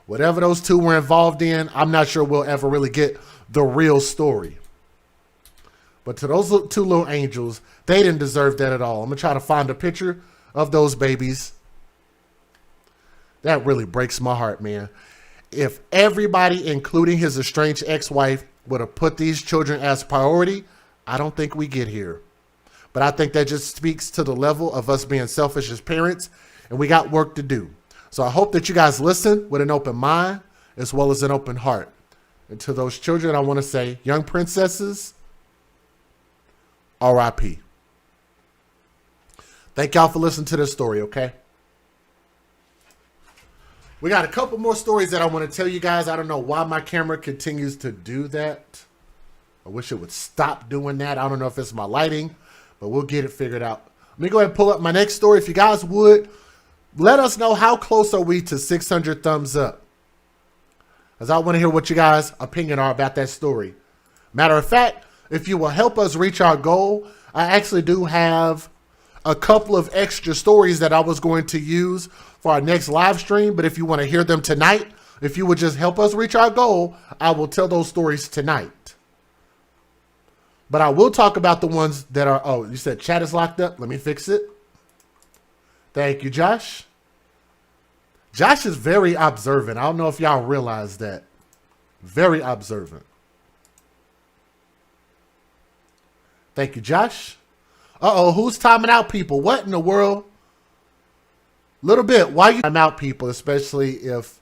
whatever those two were involved in, I'm not sure we'll ever really get the real story. But to those two little angels, they didn't deserve that at all. I'm going to try to find a picture of those babies. That really breaks my heart, man. If everybody, including his estranged ex-wife, would have put these children as priority, I don't think we get here. But I think that just speaks to the level of us being selfish as parents, and we got work to do. So I hope that you guys listen with an open mind as well as an open heart. And to those children, I want to say, young princesses, R.I.P. Thank y'all for listening to this story, okay? We got a couple more stories that I want to tell you guys. I don't know why my camera continues to do that. I wish it would stop doing that. I don't know if it's my lighting, but we'll get it figured out. Let me go ahead and pull up my next story. If you guys would, let us know how close are we to 600 thumbs up. As I want to hear what you guys' opinion are about that story. Matter of fact, if you will help us reach our goal, I actually do have a couple of extra stories that I was going to use for our next live stream. But if you want to hear them tonight, if you would just help us reach our goal, I will tell those stories tonight. But I will talk about the ones that are, oh, you said chat is locked up. Let me fix it. Thank you, Josh. Josh is very observant. I don't know if y'all realize that. Very observant. Thank you, Josh. Uh-oh, who's timing out people? What in the world? Little bit. Why you time out people, especially if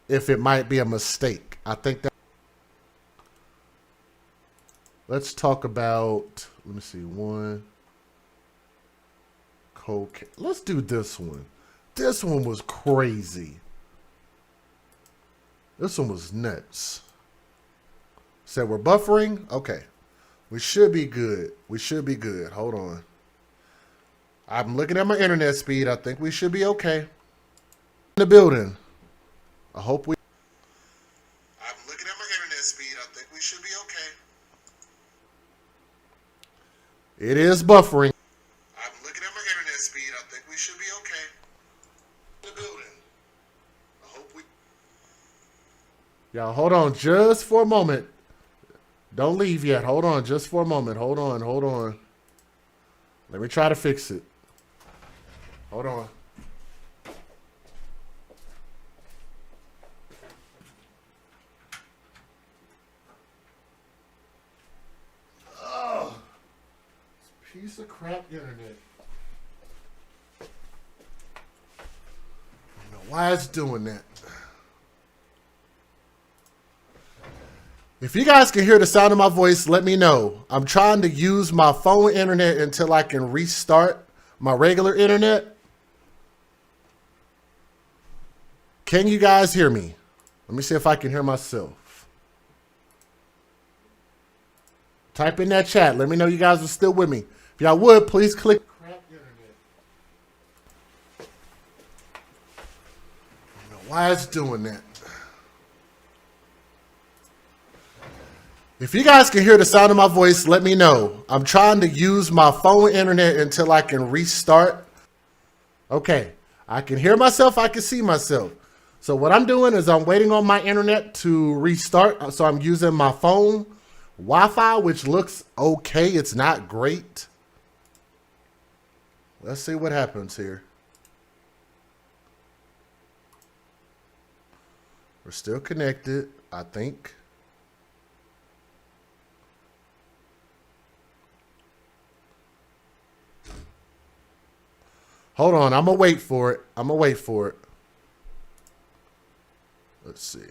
it might be a mistake? I think that. Let's talk about, let me see, one. Cocaine. Let's do this one. This one was crazy. This one was nuts. Said we're buffering? Okay. We should be good. We should be good. Hold on. I'm looking at my internet speed. I think we should be okay. In the building. I hope we. I'm looking at my internet speed. I think we should be okay. It is buffering. I'm looking at my internet speed. I think we should be okay. In the building. I hope we. Y'all, hold on just for a moment. Don't leave yet. Hold on just for a moment. Hold on. Hold on. Let me try to fix it. Hold on. Oh, this piece of crap internet. I don't know why it's doing that. If you guys can hear the sound of my voice, let me know. I'm trying to use my phone internet until I can restart my regular internet. Can you guys hear me? Let me see if I can hear myself. Type in that chat. Let me know you guys are still with me. If y'all would, please click. Crap internet. I don't know why it's doing that. If you guys can hear the sound of my voice, let me know. I'm trying to use my phone internet until I can restart. Okay, I can hear myself, I can see myself. So what I'm doing is I'm waiting on my internet to restart. So I'm using my phone Wi-Fi, which looks okay. It's not great. Let's see what happens here. We're still connected, I think. Hold on, I'm gonna wait for it. I'm gonna wait for it. Let's see.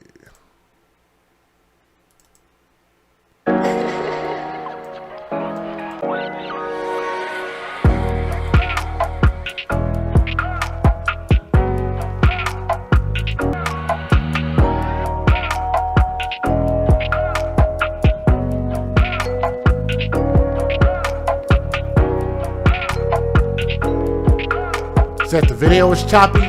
Said the video was choppy.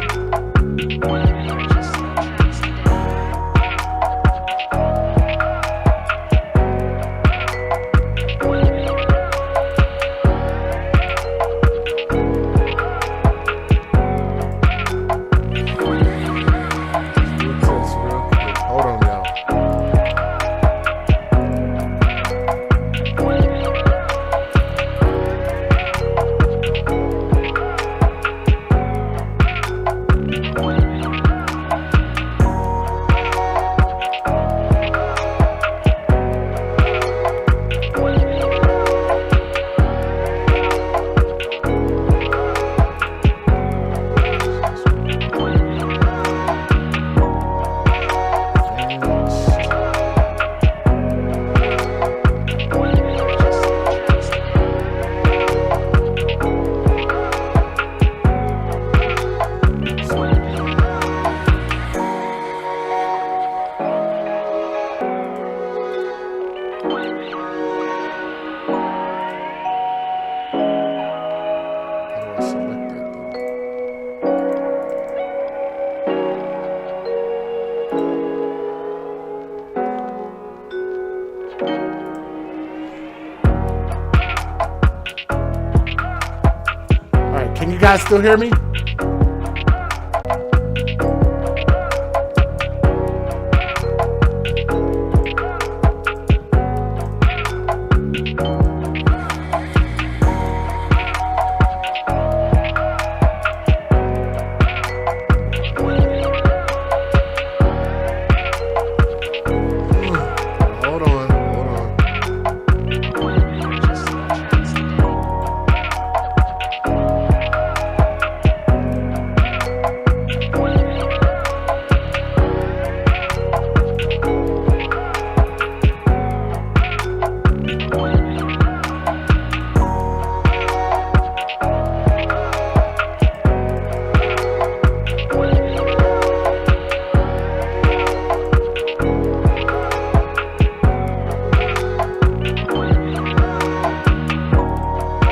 Hold on, y'all. Can you guys still hear me?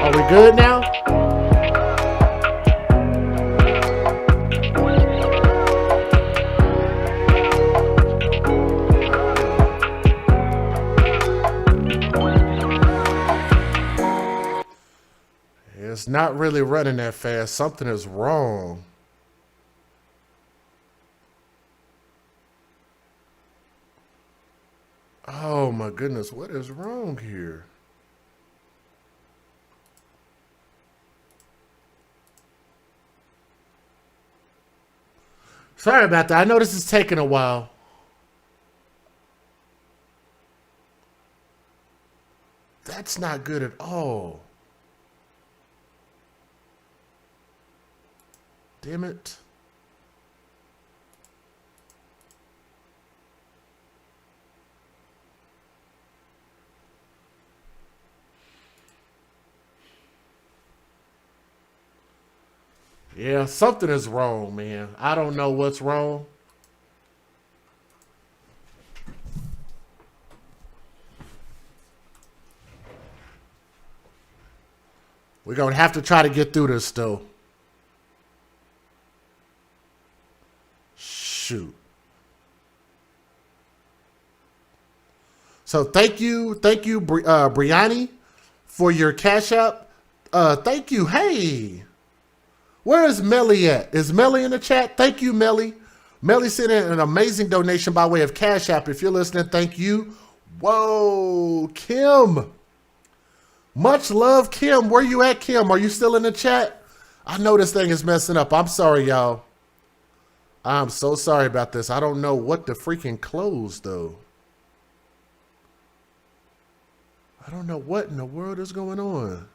Are we good now? It's not really running that fast. Something is wrong. Oh my goodness, what is wrong here? Sorry about that. I know this is taking a while. That's not good at all. Damn it. Yeah, something is wrong, man. I don't know what's wrong. We're going to have to try to get through this, though. Shoot. So thank you, Brianni, for your Cash App. Thank you. Hey, where is Melly at? Is Melly in the chat? Thank you, Melly. Melly sent in an amazing donation by way of Cash App. If you're listening, thank you. Whoa, Kim. Much love, Kim. Where you at, Kim? Are you still in the chat? I know this thing is messing up. I'm sorry, y'all. I'm so sorry about this. I don't know what to freaking close, though. I don't know what in the world is going on.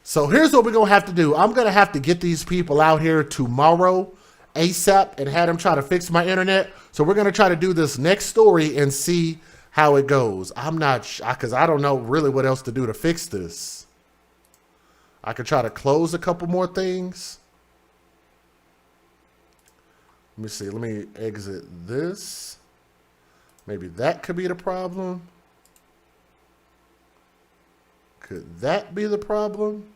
So here's what we're going to have to do. I'm going to have to get these people out here tomorrow ASAP and have them try to fix my internet. So we're going to try to do this next story and see how it goes. I'm not, because I don't know really what else to do to fix this. I could try to close a couple more things. Let me see. Let me exit this. Maybe that could be the problem. Could that be the problem?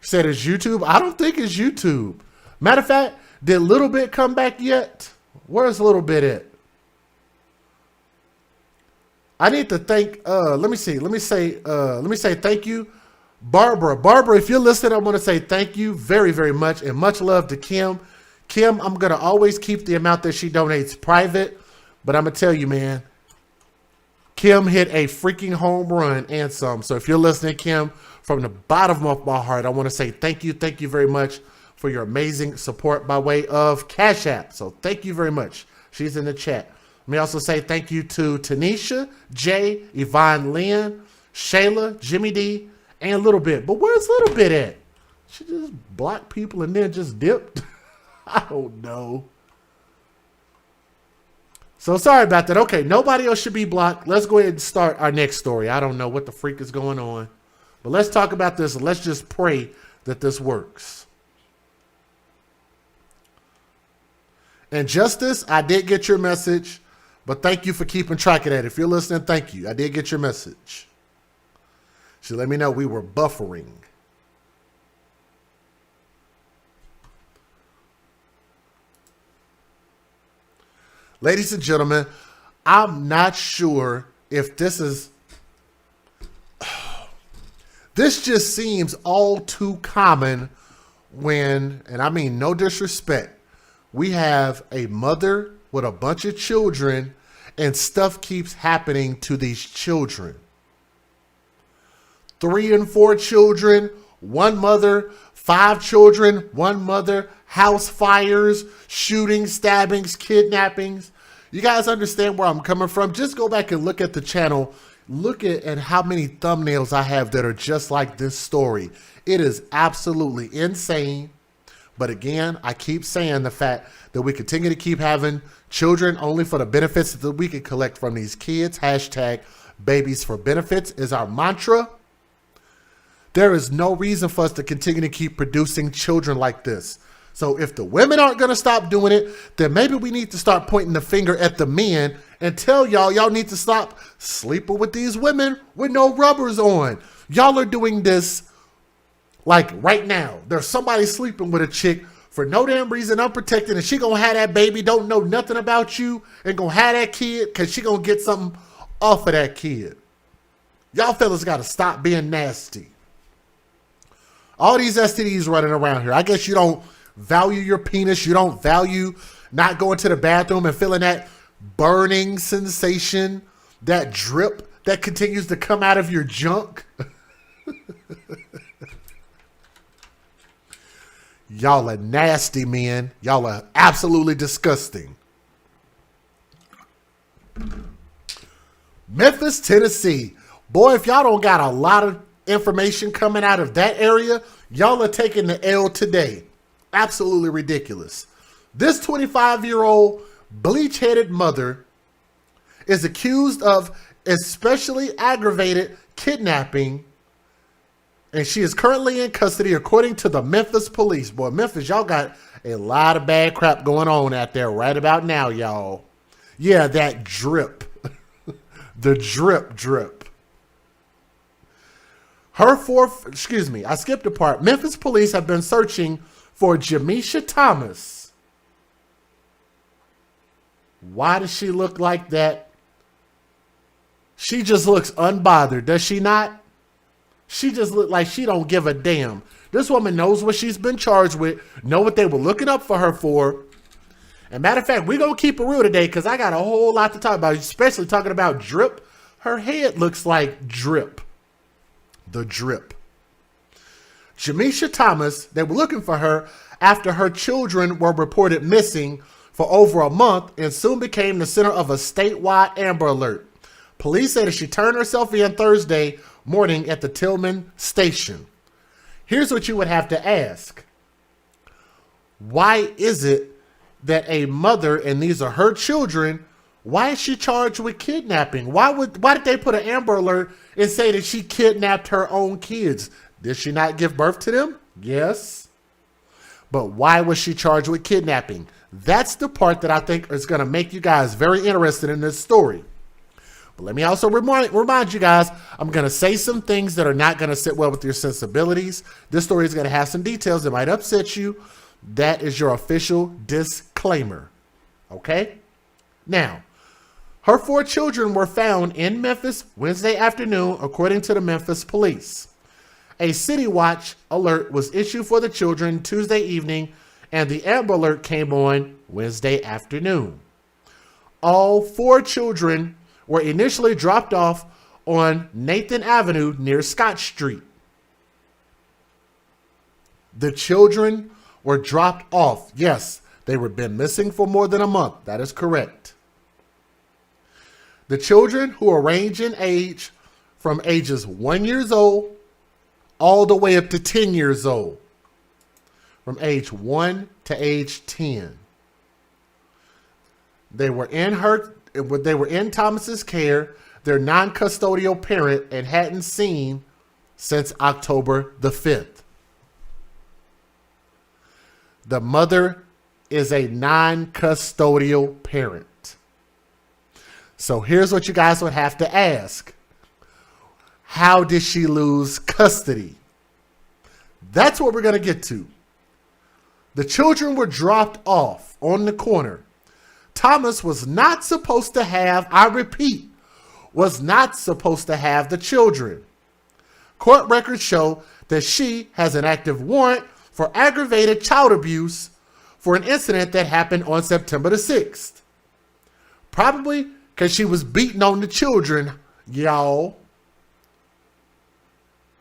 You said it's YouTube? I don't think it's YouTube. Matter of fact, did Little Bit come back yet? Where's Little Bit at? I need to thank, let me see. Let me say thank you. Barbara. Barbara, if you're listening, I want to say thank you very, very much. And much love to Kim. Kim, I'm going to always keep the amount that she donates private. But I'm going to tell you, man, Kim hit a freaking home run and some. So if you're listening, Kim, from the bottom of my heart, I want to say thank you. Thank you very much for your amazing support by way of Cash App. So thank you very much. She's in the chat. Let me also say thank you to Tanisha, Jay, Yvonne Lynn, Shayla, Jimmy D, and Little Bit. But where's Little Bit at? She just blocked people and then just dipped. I don't know. So sorry about that. Okay, nobody else should be blocked. Let's go ahead and start our next story. I don't know what the freak is going on. But let's talk about this and let's just pray that this works. And Justice, I did get your message, but thank you for keeping track of that. If you're listening, thank you. I did get your message. She let me know we were buffering. Ladies and gentlemen, I'm not sure if this is... This just seems all too common when, and I mean no disrespect, we have a mother with a bunch of children and stuff keeps happening to these children. 3 and 4 children, 1 mother, 5 children, 1 mother, house fires, shootings, stabbings, kidnappings. You guys understand where I'm coming from? Just go back and look at the channel. Look at how many thumbnails I have that are just like this story. It is absolutely insane. But again, I keep saying the fact that we continue to keep having children only for the benefits that we can collect from these kids. Hashtag babies for benefits is our mantra. There is no reason for us to continue to keep producing children like this. So if the women aren't going to stop doing it, then maybe we need to start pointing the finger at the men and tell y'all need to stop sleeping with these women with no rubbers on. Y'all are doing this like right now. There's somebody sleeping with a chick for no damn reason, unprotected, and she gonna have that baby, don't know nothing about you, and gonna have that kid because she gonna get something off of that kid. Y'all fellas gotta stop being nasty. All these STDs running around here. I guess you don't value your penis. You don't value not going to the bathroom and feeling that burning sensation, that drip that continues to come out of your junk. Y'all are nasty, men. Y'all are absolutely disgusting. Memphis, Tennessee. Boy, if y'all don't got a lot of information coming out of that area, y'all are taking the L today. Absolutely ridiculous. This 25-year-old bleach-headed mother is accused of especially aggravated kidnapping, and she is currently in custody according to the Memphis police. Boy, Memphis, y'all got a lot of bad crap going on out there right about now, y'all. Yeah, that drip. The drip. I skipped a part. Memphis police have been searching for Jamisha Thomas. Why does she look like that? She just looks unbothered, does she not? She just looked like she don't give a damn. This woman knows what she's been charged with, know what they were looking up for her for. And matter of fact, we're going to keep it real today because I got a whole lot to talk about, especially talking about drip. Her head looks like drip. The drip. Jamisha Thomas, they were looking for her after her children were reported missing for over a month and soon became the center of a statewide Amber Alert. Police said that she turned herself in Thursday morning at the Tillman station. Here's what you would have to ask. Why is it that a mother, and these are her children, why is she charged with kidnapping? Why did they put an Amber Alert and say that she kidnapped her own kids? Did she not give birth to them? Yes. But why was she charged with kidnapping? That's the part that I think is going to make you guys very interested in this story. But let me also remind you guys, I'm going to say some things that are not going to sit well with your sensibilities. This story is going to have some details that might upset you. That is your official disclaimer. Okay? Now, her 4 children were found in Memphis Wednesday afternoon, according to the Memphis police. A City Watch alert was issued for the children Tuesday evening, and the Amber Alert came on Wednesday afternoon. All 4 children were initially dropped off on Nathan Avenue near Scott Street. The children were dropped off. Yes, they were been missing for more than a month. That is correct. The children, who are range in age from ages 1 year old all the way up to 10 years old. From age 1 to age 10. They were in Thomas's care, their non-custodial parent, and hadn't seen since October the 5th. The mother is a non-custodial parent. So here's what you guys would have to ask. How did she lose custody? That's what we're going to get to. The children were dropped off on the corner. Thomas was not supposed to have, I repeat, was not supposed to have the children. Court records show that she has an active warrant for aggravated child abuse for an incident that happened on September the 6th. Probably because she was beating on the children, y'all.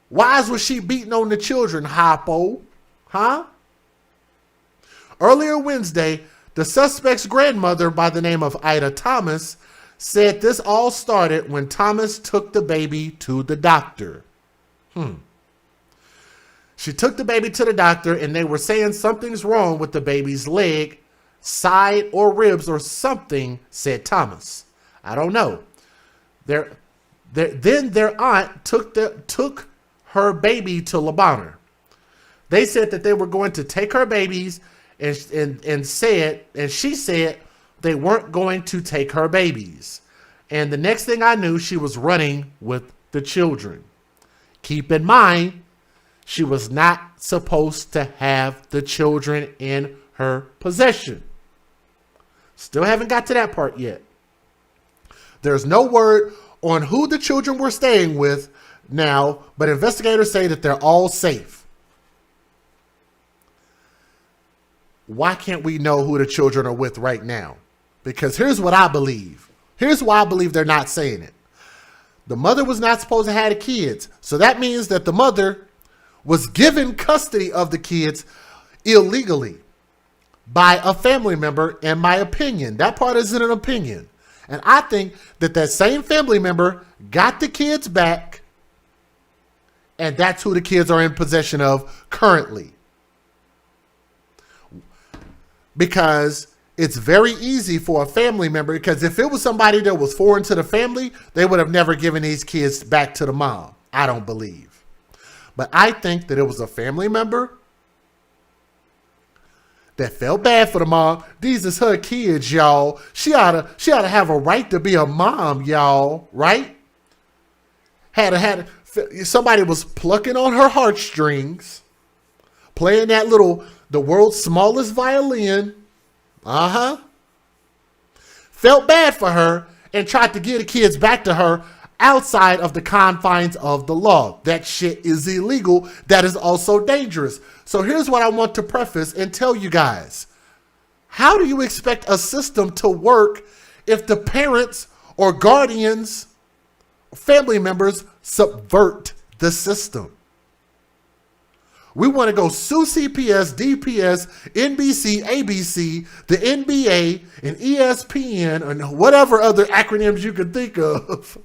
Why was she beating on the children, Hoppo? Huh? Earlier Wednesday, the suspect's grandmother by the name of Ida Thomas said this all started when Thomas took the baby to the doctor. She took the baby to the doctor and they were saying something's wrong with the baby's leg, side, or ribs or something, said Thomas. I don't know. Then their aunt took her baby to Lebanon. They said that they were going to take her babies and she said they weren't going to take her babies. And the next thing I knew, she was running with the children. keep in mind, she was not supposed to have the children in her possession. Still haven't got to that part yet. There's no word on who the children were staying with now, but investigators say that they're all safe. Why can't we know who the children are with right now? Because here's what I believe. Here's why I believe they're not saying it. The mother was not supposed to have the kids. So that means that the mother was given custody of the kids illegally by a family member, in my opinion. That part isn't an opinion. And I think that that same family member got the kids back, and that's who the kids are in possession of currently. Because it's very easy for a family member, because if it was somebody that was foreign to the family, they would have never given these kids back to the mom. I don't believe. But I think that it was a family member that felt bad for the mom. These is her kids, y'all. She ought to have a right to be a mom, y'all, right? Somebody was plucking on her heartstrings, playing that the world's smallest violin. Felt bad for her and tried to give the kids back to her outside of the confines of the law. That shit is illegal. That is also dangerous. So here's what I want to preface and tell you guys. How do you expect a system to work if the parents or guardians, family members subvert the system? We want to go sue CPS, DPS, NBC, ABC, the NBA, and ESPN, and whatever other acronyms you can think of.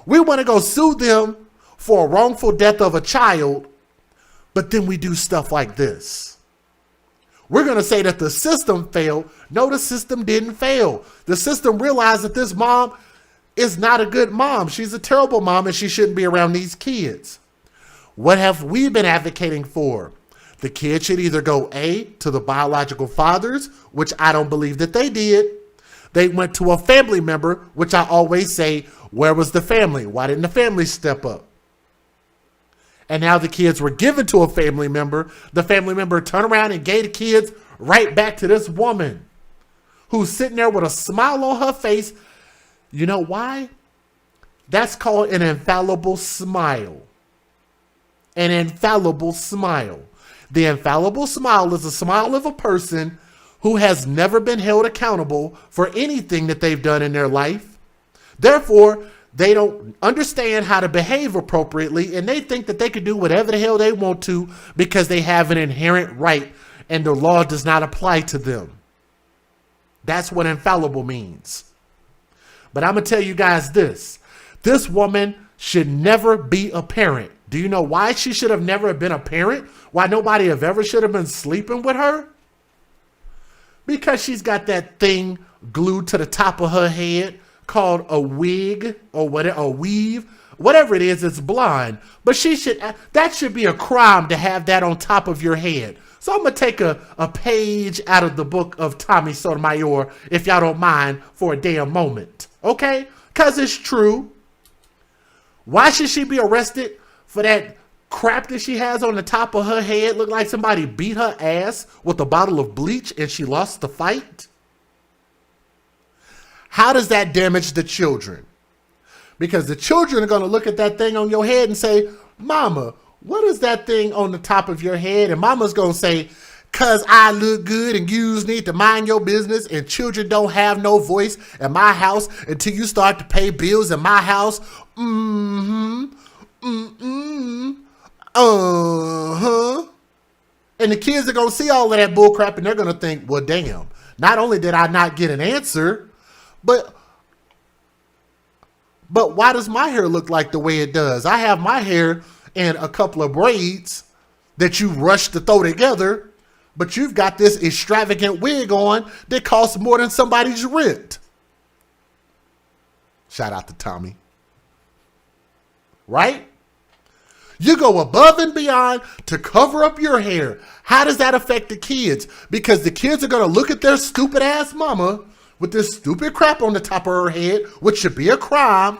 We want to go sue them for a wrongful death of a child, but then we do stuff like this. We're going to say that the system failed. No, the system didn't fail. The system realized that this mom is not a good mom. She's a terrible mom, and she shouldn't be around these kids. What have we been advocating for? The kids should either go A, to the biological fathers, which I don't believe that they did. They went to a family member, which I always say, where was the family? Why didn't the family step up? And now the kids were given to a family member. The family member turned around and gave the kids right back to this woman who's sitting there with a smile on her face. You know why? That's called an infallible smile. An infallible smile. The infallible smile is a smile of a person who has never been held accountable for anything that they've done in their life. Therefore, they don't understand how to behave appropriately, and they think that they can do whatever the hell they want to because they have an inherent right and the law does not apply to them. That's what infallible means. But I'm going to tell you guys this. This woman should never be a parent. Do you know why she should have never been a parent? Why nobody have ever should have been sleeping with her? Because she's got that thing glued to the top of her head called a wig or whatever, a weave, whatever it is, it's blonde. But that should be a crime to have that on top of your head. So I'm going to take a page out of the book of Tommy Sotomayor, if y'all don't mind, for a damn moment. Okay? Because it's true. Why should she be arrested for that crap that she has on the top of her head? Look like somebody beat her ass with a bottle of bleach and she lost the fight? How does that damage the children? Because the children are going to look at that thing on your head and say, Mama, what is that thing on the top of your head? And Mama's going to say, because I look good and you need to mind your business, and children don't have no voice in my house until you start to pay bills in my house. And the kids are going to see all of that bull crap and they're going to think, well, damn, not only did I not get an answer, but why does my hair look like the way it does? I have my hair in a couple of braids that you rush to throw together, but you've got this extravagant wig on that costs more than somebody's rent. Shout out to Tommy. Right? You go above and beyond to cover up your hair. How does that affect the kids? Because the kids are going to look at their stupid ass mama with this stupid crap on the top of her head, which should be a crime,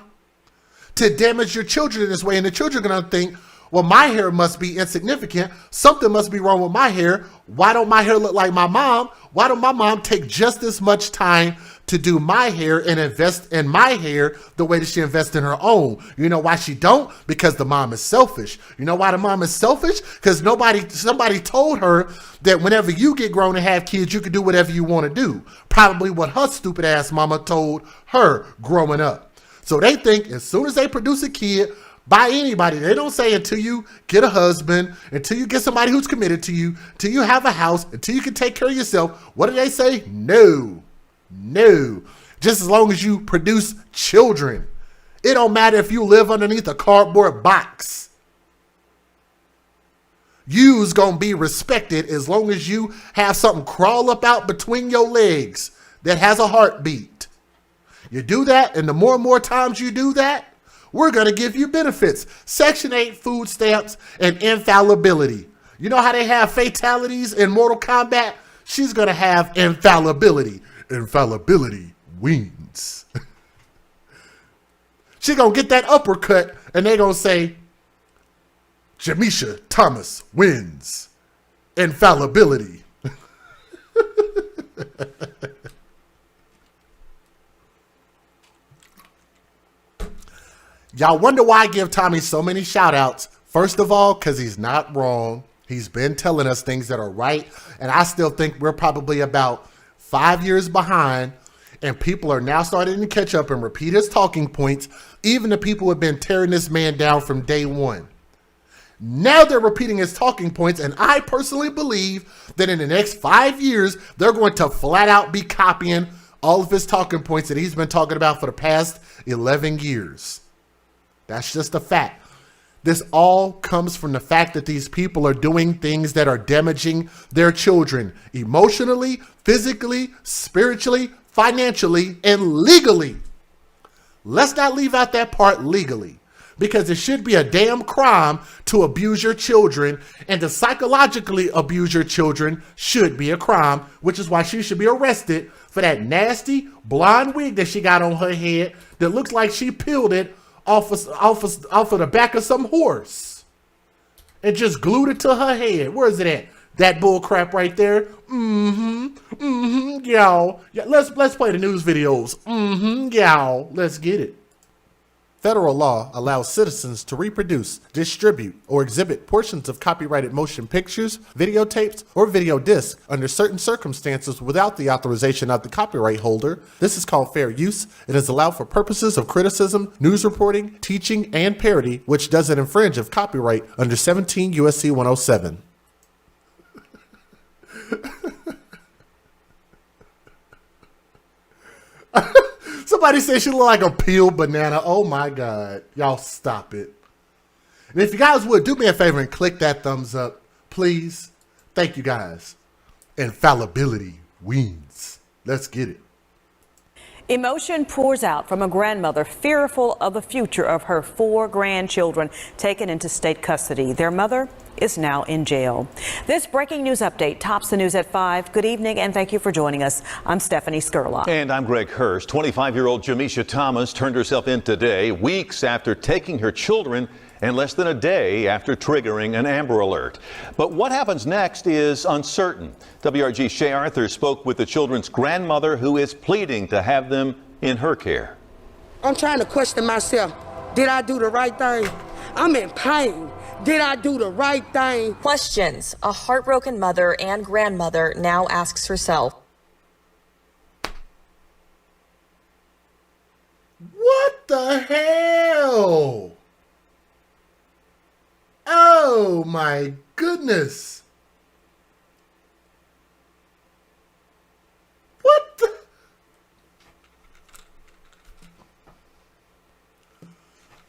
to damage your children in this way. And the children are going to think, well, my hair must be insignificant. Something must be wrong with my hair. Why don't my hair look like my mom? Why don't my mom take just as much time to do my hair and invest in my hair the way that she invests in her own? You know why she don't? Because the mom is selfish. You know why the mom is selfish? Because somebody told her that whenever you get grown and have kids, you can do whatever you want to do. Probably what her stupid ass mama told her growing up. So they think as soon as they produce a kid by anybody, they don't say until you get a husband, until you get somebody who's committed to you, until you have a house, until you can take care of yourself. What do they say? No. Just as long as you produce children. It don't matter if you live underneath a cardboard box. You's gonna be respected as long as you have something crawl up out between your legs that has a heartbeat. You do that, and the more and more times you do that, we're going to give you benefits. Section 8 food stamps and infallibility. You know how they have fatalities in Mortal Kombat? She's going to have infallibility. Infallibility wins. She's going to get that uppercut, and they're going to say, Jamisha Thomas wins. Infallibility. Y'all wonder why I give Tommy so many shout outs. First of all, because he's not wrong. He's been telling us things that are right. And I still think we're probably about 5 years behind. And people are now starting to catch up and repeat his talking points. Even the people who have been tearing this man down from day one. Now they're repeating his talking points. And I personally believe that in the next 5 years, they're going to flat out be copying all of his talking points that he's been talking about for the past 11 years. That's just a fact. This all comes from the fact that these people are doing things that are damaging their children emotionally, physically, spiritually, financially, and legally. Let's not leave out that part, legally, because it should be a damn crime to abuse your children, and to psychologically abuse your children should be a crime, which is why she should be arrested for that nasty blonde wig that she got on her head that looks like she peeled it off of the back of some horse and just glued it to her head. Where is it at? That bull crap right there. Y'all. Yeah, let's play the news videos. Y'all. Let's get it. Federal law allows citizens to reproduce, distribute, or exhibit portions of copyrighted motion pictures, videotapes, or video discs under certain circumstances without the authorization of the copyright holder. This is called fair use. It is allowed for purposes of criticism, news reporting, teaching, and parody, which doesn't infringe of copyright under 17 U.S.C. 107. Somebody said she looked like a peeled banana. Oh my God. Y'all stop it. And if you guys would, do me a favor and click that thumbs up, please. Thank you guys. Infallibility wins. Let's get it. Emotion pours out from a grandmother fearful of the future of her 4 grandchildren taken into state custody. Their mother is now in jail. This breaking news update tops the news at 5. Good evening and thank you for joining us. I'm Stephanie Skurlock. And I'm Greg Hurst. 25-year-old Jamisha Thomas turned herself in today, weeks after taking her children and less than a day after triggering an Amber Alert. But what happens next is uncertain. WRG's Shay Arthur spoke with the children's grandmother, who is pleading to have them in her care. I'm trying to question myself. Did I do the right thing? I'm in pain. Did I do the right thing? Questions a heartbroken mother and grandmother now asks herself. What the hell? Oh my goodness. What the?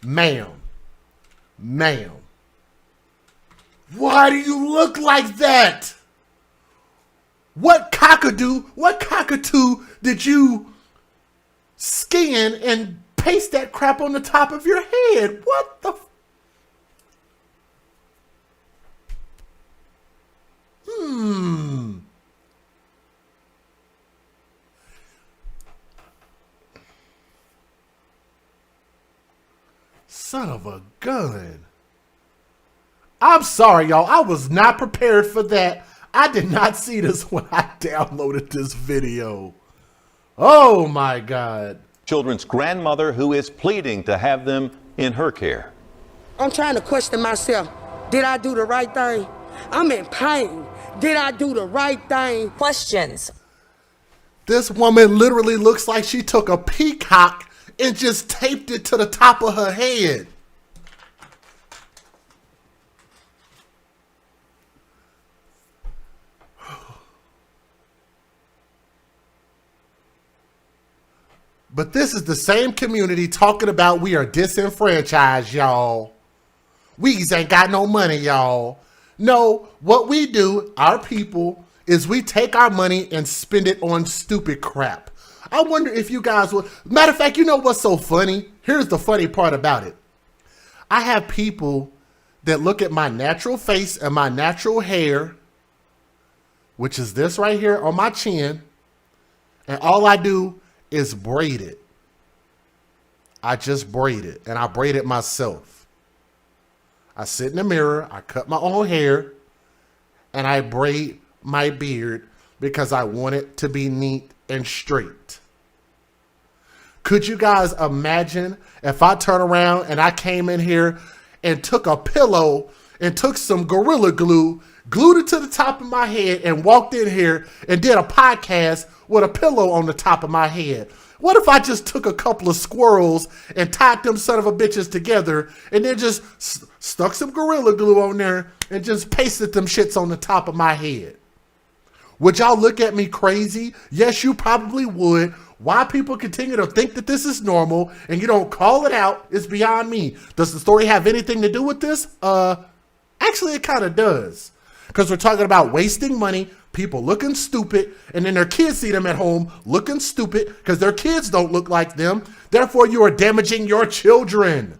Ma'am. Why do you look like that? What cockatoo did you skin and paste that crap on the top of your head? What the? Son of a gun. I'm sorry, y'all. I was not prepared for that. I did not see this when I downloaded this video. Oh my God. Children's grandmother who is pleading to have them in her care. I'm trying to question myself. Did I do the right thing? I'm in pain. Did I do the right thing? Questions. This woman literally looks like she took a peacock and just taped it to the top of her head. But this is the same community talking about we are disenfranchised, y'all. We's ain't got no money, y'all. No, what we do, our people, is we take our money and spend it on stupid crap. I wonder if you guys would. Matter of fact, you know what's so funny? Here's the funny part about it. I have people that look at my natural face and my natural hair, which is this right here on my chin, and all I do is braid it. I just braid it, and I braid it myself. I sit in the mirror, I cut my own hair, and I braid my beard because I want it to be neat and straight. Could you guys imagine if I turn around and I came in here and took a pillow and took some Gorilla Glue, glued it to the top of my head, and walked in here and did a podcast with a pillow on the top of my head? What if I just took a couple of squirrels and tied them son of a bitches together and then just stuck some Gorilla Glue on there and just pasted them shits on the top of my head? Would y'all look at me crazy? Yes, you probably would. Why people continue to think that this is normal and you don't call it out is beyond me. Does the story have anything to do with this? Actually, it kind of does. Because we're talking about wasting money, people looking stupid, and then their kids see them at home looking stupid because their kids don't look like them. Therefore, you are damaging your children.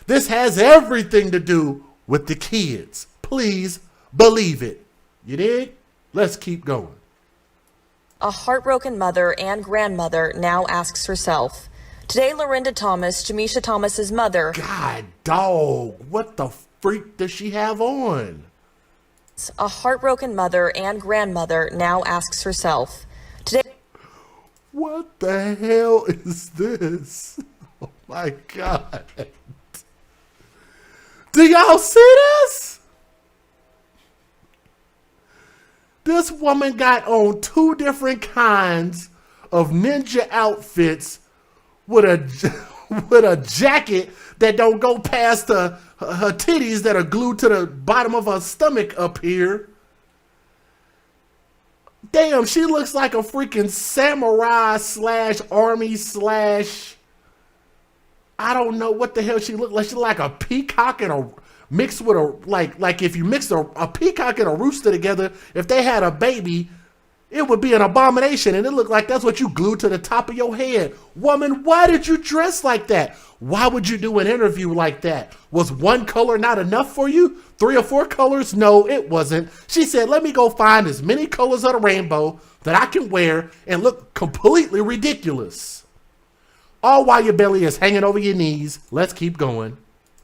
This has everything to do with the kids. Please believe it. You dig? Let's keep going. A heartbroken mother and grandmother now asks herself. Today, Lorinda Thomas, Jamisha Thomas's mother. God, dog, what the freak does she have on? A heartbroken mother and grandmother now asks herself. Today. What the hell is this? Oh my God. Do y'all see this? This woman got on 2 different kinds of ninja outfits with a jacket that don't go past her titties that are glued to the bottom of her stomach up here. Damn, she looks like a freaking samurai / army / I don't know what the hell she looked like. She looked like a peacock and a mixed with a like if you mix a peacock and a rooster together, if they had a baby, it would be an abomination. And it looked like that's what you glued to the top of your head. Woman, why did you dress like that? Why would you do an interview like that? Was one color not enough for you? 3 or 4 colors? No, it wasn't. She said, let me go find as many colors of the rainbow that I can wear and look completely ridiculous. All while your belly is hanging over your knees. Let's keep going.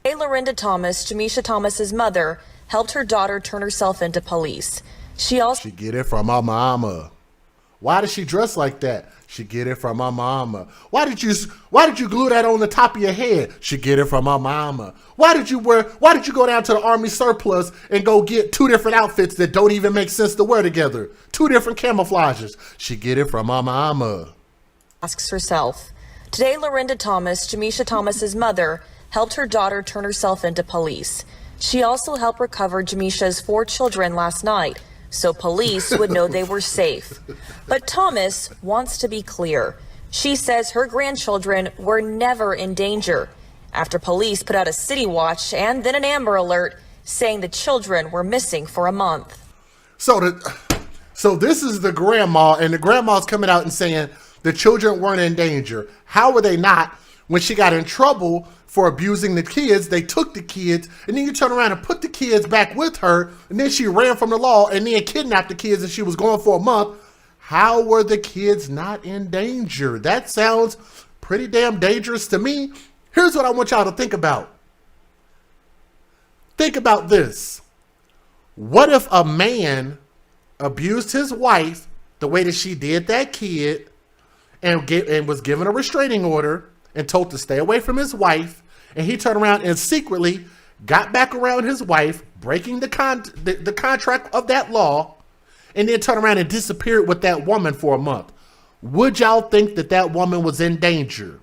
Lorinda Thomas, Jamisha Thomas's mother, helped her daughter turn herself into police. She get it from her mama. Why does she dress like that? She get it from her mama. Why did you glue that on the top of your head? She get it from her mama. Why did you go down to the army surplus and go get 2 different outfits that don't even make sense to wear together? 2 different camouflages. She get it from her mama. Asks herself. Today, Lorinda Thomas, Jamisha Thomas's mother, helped her daughter turn herself into police. She also helped recover Jamisha's 4 children last night, so police would know they were safe. But Thomas wants to be clear. She says her grandchildren were never in danger after police put out a city watch and then an Amber Alert saying the children were missing for a month. So this is the grandma, and the grandma's coming out and saying the children weren't in danger. How were they not? When she got in trouble for abusing the kids, they took the kids, and then you turn around and put the kids back with her, and then she ran from the law and then kidnapped the kids, and she was gone for a month. How were the kids not in danger? That sounds pretty damn dangerous to me. Here's what I want y'all to think about. Think about this. What if a man abused his wife the way that she did that kid and was given a restraining order and told to stay away from his wife, and he turned around and secretly got back around his wife, breaking the contract of that law, and then turned around and disappeared with that woman for a month? Would y'all think that that woman was in danger?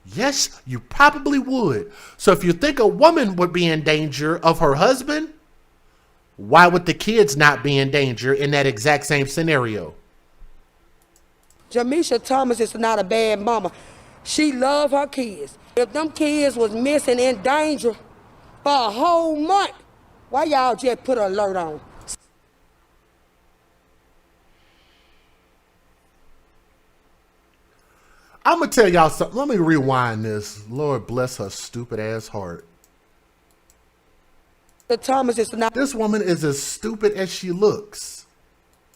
Yes, you probably would. So if you think a woman would be in danger of her husband, why would the kids not be in danger in that exact same scenario? Jamisha Thomas is not a bad mama. She love her kids. If them kids was missing in danger for a whole month, why y'all just put an alert on? I'm going to tell y'all something. Let me rewind this. Lord bless her stupid ass heart. Thomas is not. This woman is as stupid as she looks.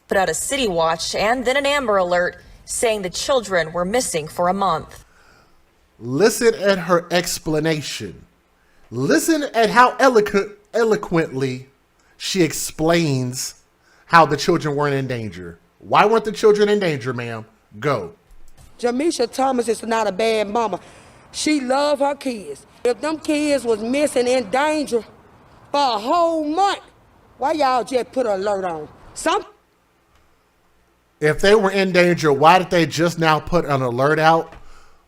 Put out a city watch and then an Amber Alert saying the children were missing for a month. Listen at her explanation. Listen at how eloquently she explains how the children weren't in danger. Why weren't the children in danger, ma'am? Go. Jamisha Thomas is not a bad mama. She love her kids. If them kids was missing in danger for a whole month, why y'all just put an alert on? If they were in danger, why did they just now put an alert out?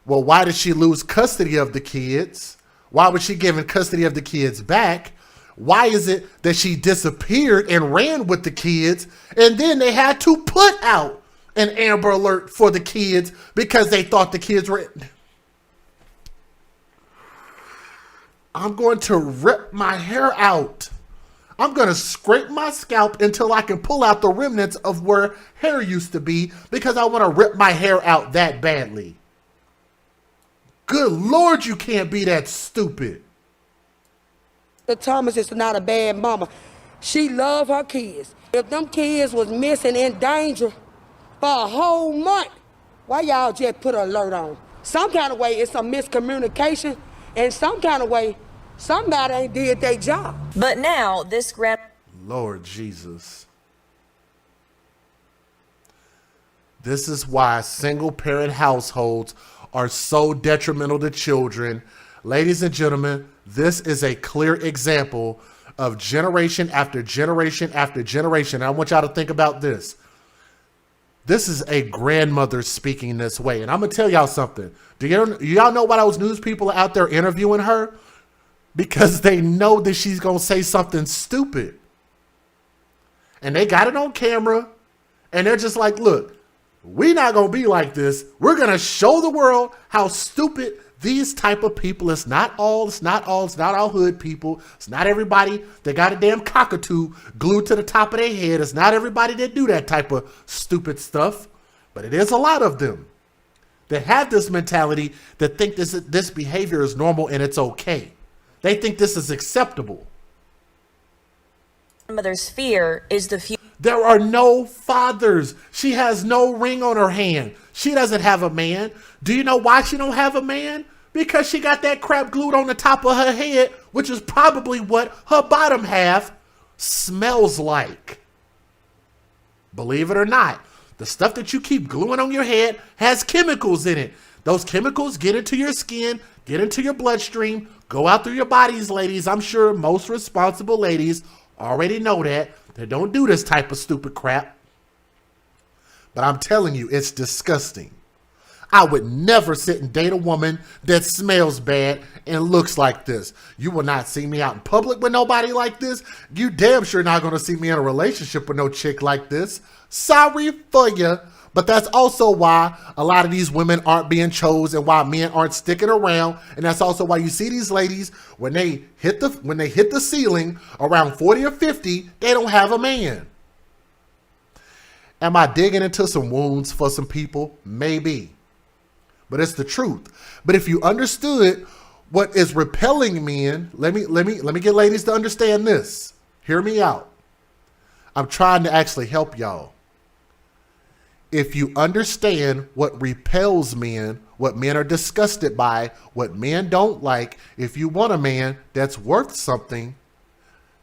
Well, why did she lose custody of the kids? Why was she giving custody of the kids back? Why is it that she disappeared and ran with the kids, and then they had to put out an Amber Alert for the kids because they thought the kids were... I'm going to rip my hair out. I'm going to scrape my scalp until I can pull out the remnants of where hair used to be because I want to rip my hair out that badly. Good Lord, you can't be that stupid. Thomas is not a bad mama. She love her kids. If them kids was missing in danger for a whole month, why y'all just put an alert on? Some kind of way it's a miscommunication, and some kind of way somebody ain't did their job. But now this Lord Jesus. This is why single parent households are so detrimental to children. Ladies and gentlemen, this is a clear example of generation after generation after generation. I want y'all to think about this. This is a grandmother speaking this way. And I'm going to tell y'all something. Do y'all know why those news people are out there interviewing her? Because they know that she's going to say something stupid. And they got it on camera. And they're just like, look, we're not going to be like this. We're going to show the world how stupid these type of people. It's not all hood people. It's not everybody that got a damn cockatoo glued to the top of their head. It's not everybody that do that type of stupid stuff. But it is a lot of them that have this mentality that think this behavior is normal and it's okay. They think this is acceptable. Mother's fear is the future. There are no fathers. She has no ring on her hand. She doesn't have a man. Do you know why she don't have a man? Because she got that crap glued on the top of her head, which is probably what her bottom half smells like. Believe it or not, the stuff that you keep gluing on your head has chemicals in it. Those chemicals get into your skin, get into your bloodstream, go out through your bodies, ladies. I'm sure most responsible ladies already know that. They don't do this type of stupid crap. But I'm telling you, it's disgusting. I would never sit and date a woman that smells bad and looks like this. You will not see me out in public with nobody like this. You damn sure not going to see me in a relationship with no chick like this. Sorry for you. But that's also why a lot of these women aren't being chosen and why men aren't sticking around. And that's also why you see these ladies, when they hit the ceiling around 40 or 50, they don't have a man. Am I digging into some wounds for some people? Maybe. But it's the truth. But if you understood what is repelling men, let me get ladies to understand this. Hear me out. I'm trying to actually help y'all. If you understand what repels men, what men are disgusted by, what men don't like, if you want a man that's worth something,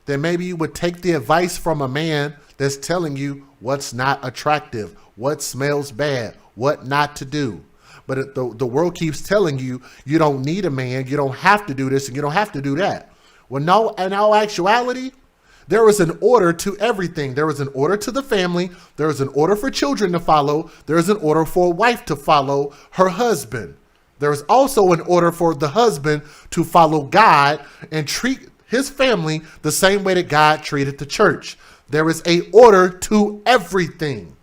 then maybe you would take the advice from a man that's telling you what's not attractive, what smells bad, what not to do. But the world keeps telling you, you don't need a man, you don't have to do this, and you don't have to do that. Well, no, in all actuality, there is an order to everything. There is an order to the family. There is an order for children to follow. There is an order for a wife to follow her husband. There is also an order for the husband to follow God and treat his family the same way that God treated the church. There is an order to everything.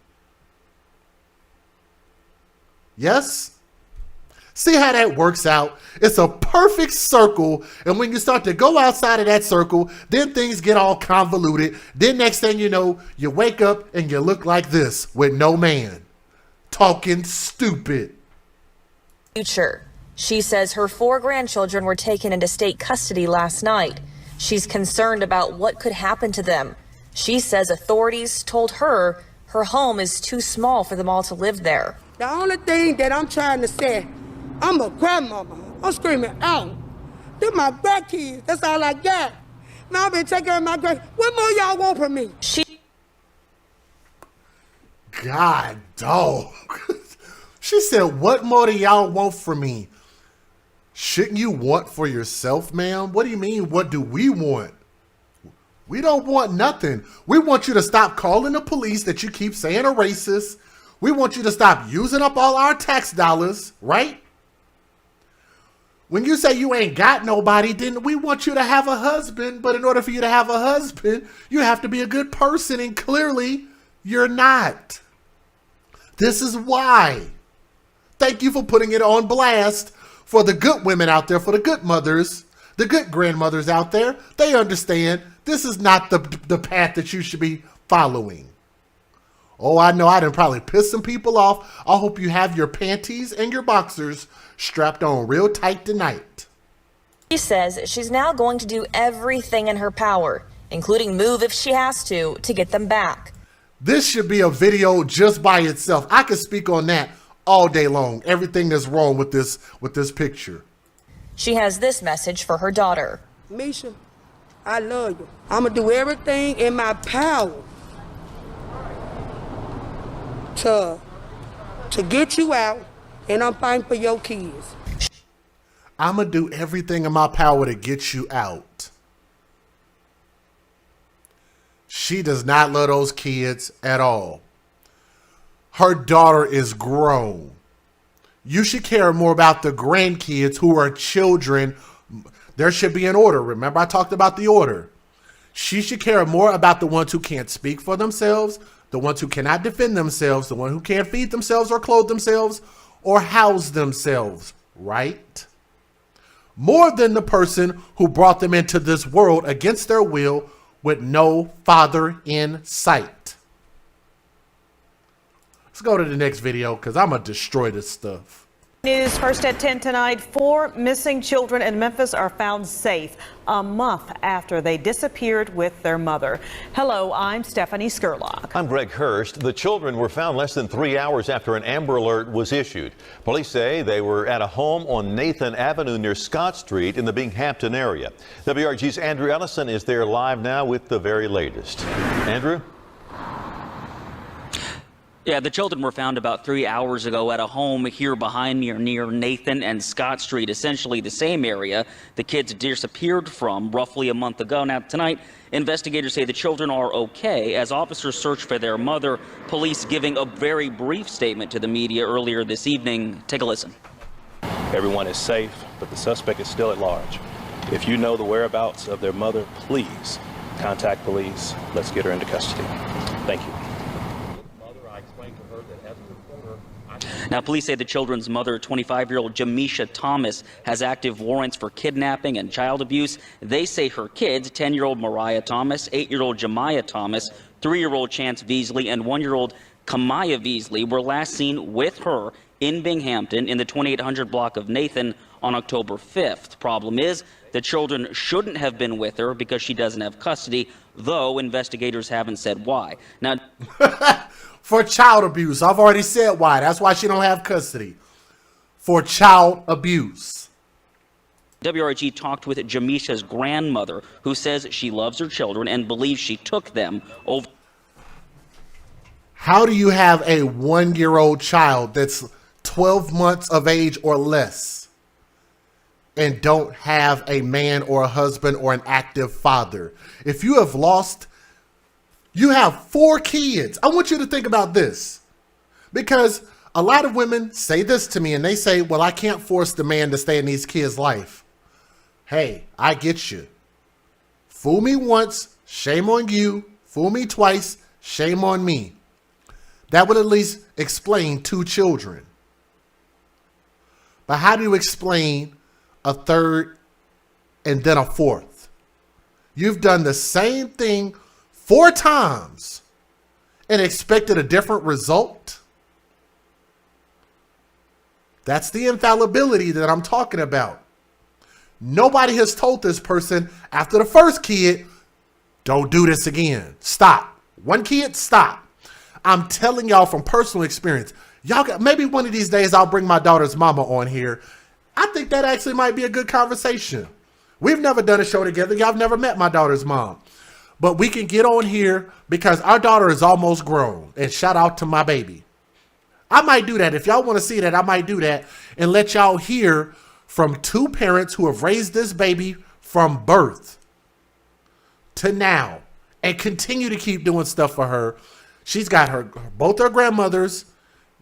Yes? See how that works out? It's a perfect circle. And when you start to go outside of that circle, then things get all convoluted. Then next thing you know, you wake up and you look like this with no man. Talking stupid. Future. She says her 4 grandchildren were taken into state custody last night. She's concerned about what could happen to them. She says authorities told her her home is too small for them all to live there. The only thing that I'm trying to say, I'm a grandmama. I'm screaming out. They're my grandkids. That's all I got. Now I've been taking care of my grand. What more y'all want from me? God, dog. She said, what more do y'all want from me? Shouldn't you want for yourself, ma'am? What do you mean, what do we want? We don't want nothing. We want you to stop calling the police that you keep saying are racist. We want you to stop using up all our tax dollars, right? When you say you ain't got nobody, then we want you to have a husband. But in order for you to have a husband, you have to be a good person. And clearly, you're not. This is why. Thank you for putting it on blast for the good women out there, for the good mothers, the good grandmothers out there. They understand this is not the path that you should be following. Oh, I know I done probably pissed some people off. I hope you have your panties and your boxers strapped on real tight tonight. She says she's now going to do everything in her power, including move if she has to get them back. This should be a video just by itself. I could speak on that all day long. Everything that's wrong with this picture. She has this message for her daughter. Misha, I love you. I'm going to do everything in my power to get you out, and I'm fighting for your kids. I'm going to do everything in my power to get you out. She does not love those kids at all. Her daughter is grown. You should care more about the grandkids who are children. There should be an order. Remember, I talked about the order. She should care more about the ones who can't speak for themselves, the ones who cannot defend themselves, the ones who can't feed themselves or clothe themselves or house themselves, right? More than the person who brought them into this world against their will with no father in sight. Let's go to the next video because I'm going to destroy this stuff. News first at 10 tonight. 4 missing children in Memphis are found safe a month after they disappeared with their mother. Hello, I'm Stephanie Skurlock. I'm Greg Hurst. The children were found less than 3 hours after an Amber Alert was issued. Police say they were at a home on Nathan Avenue near Scott Street in the Binghamton area. WRG's Andrew Ellison is there live now with the very latest. Andrew? Yeah, the children were found about 3 hours ago at a home here behind me near Nathan and Scott Street, essentially the same area the kids disappeared from roughly a month ago. Now, tonight, investigators say the children are okay as officers search for their mother, police giving a very brief statement to the media earlier this evening. Take a listen. Everyone is safe, but the suspect is still at large. If you know the whereabouts of their mother, please contact police. Let's get her into custody. Thank you. Now, police say the children's mother, 25-year-old Jamisha Thomas, has active warrants for kidnapping and child abuse. They say her kids, 10-year-old Mariah Thomas, 8-year-old Jemiah Thomas, 3-year-old Chance Veasley, and 1-year-old Kamaya Veasley were last seen with her in Binghamton in the 2800 block of Nathan on October 5th. Problem is, the children shouldn't have been with her because she doesn't have custody, though investigators haven't said why. Now, for child abuse. I've already said why. That's why she don't have custody. For child abuse. WRG talked with Jamisha's grandmother, who says she loves her children and believes she took them over. How do you have a 1-year-old child that's 12 months of age or less and don't have a man or a husband or an active father? If you have lost, you have 4 kids. I want you to think about this, because a lot of women say this to me and they say, well, I can't force the man to stay in these kids' life. Hey, I get you. Fool me once, shame on you. Fool me twice, shame on me. That would at least explain 2 children. But how do you explain a 3rd and then a 4th? You've done the same thing 4 times and expected a different result? That's the infallibility that I'm talking about. Nobody has told this person after the first kid, don't do this again. Stop. 1 kid, stop. I'm telling y'all from personal experience. Y'all got, maybe one of these days I'll bring my daughter's mama on here. I think that actually might be a good conversation. We've never done a show together. Y'all have never met my daughter's mom. But we can get on here because our daughter is almost grown. And shout out to my baby. I might do that. If y'all want to see that, I might do that and let y'all hear from 2 parents who have raised this baby from birth to now and continue to keep doing stuff for her. She's got both her grandmothers,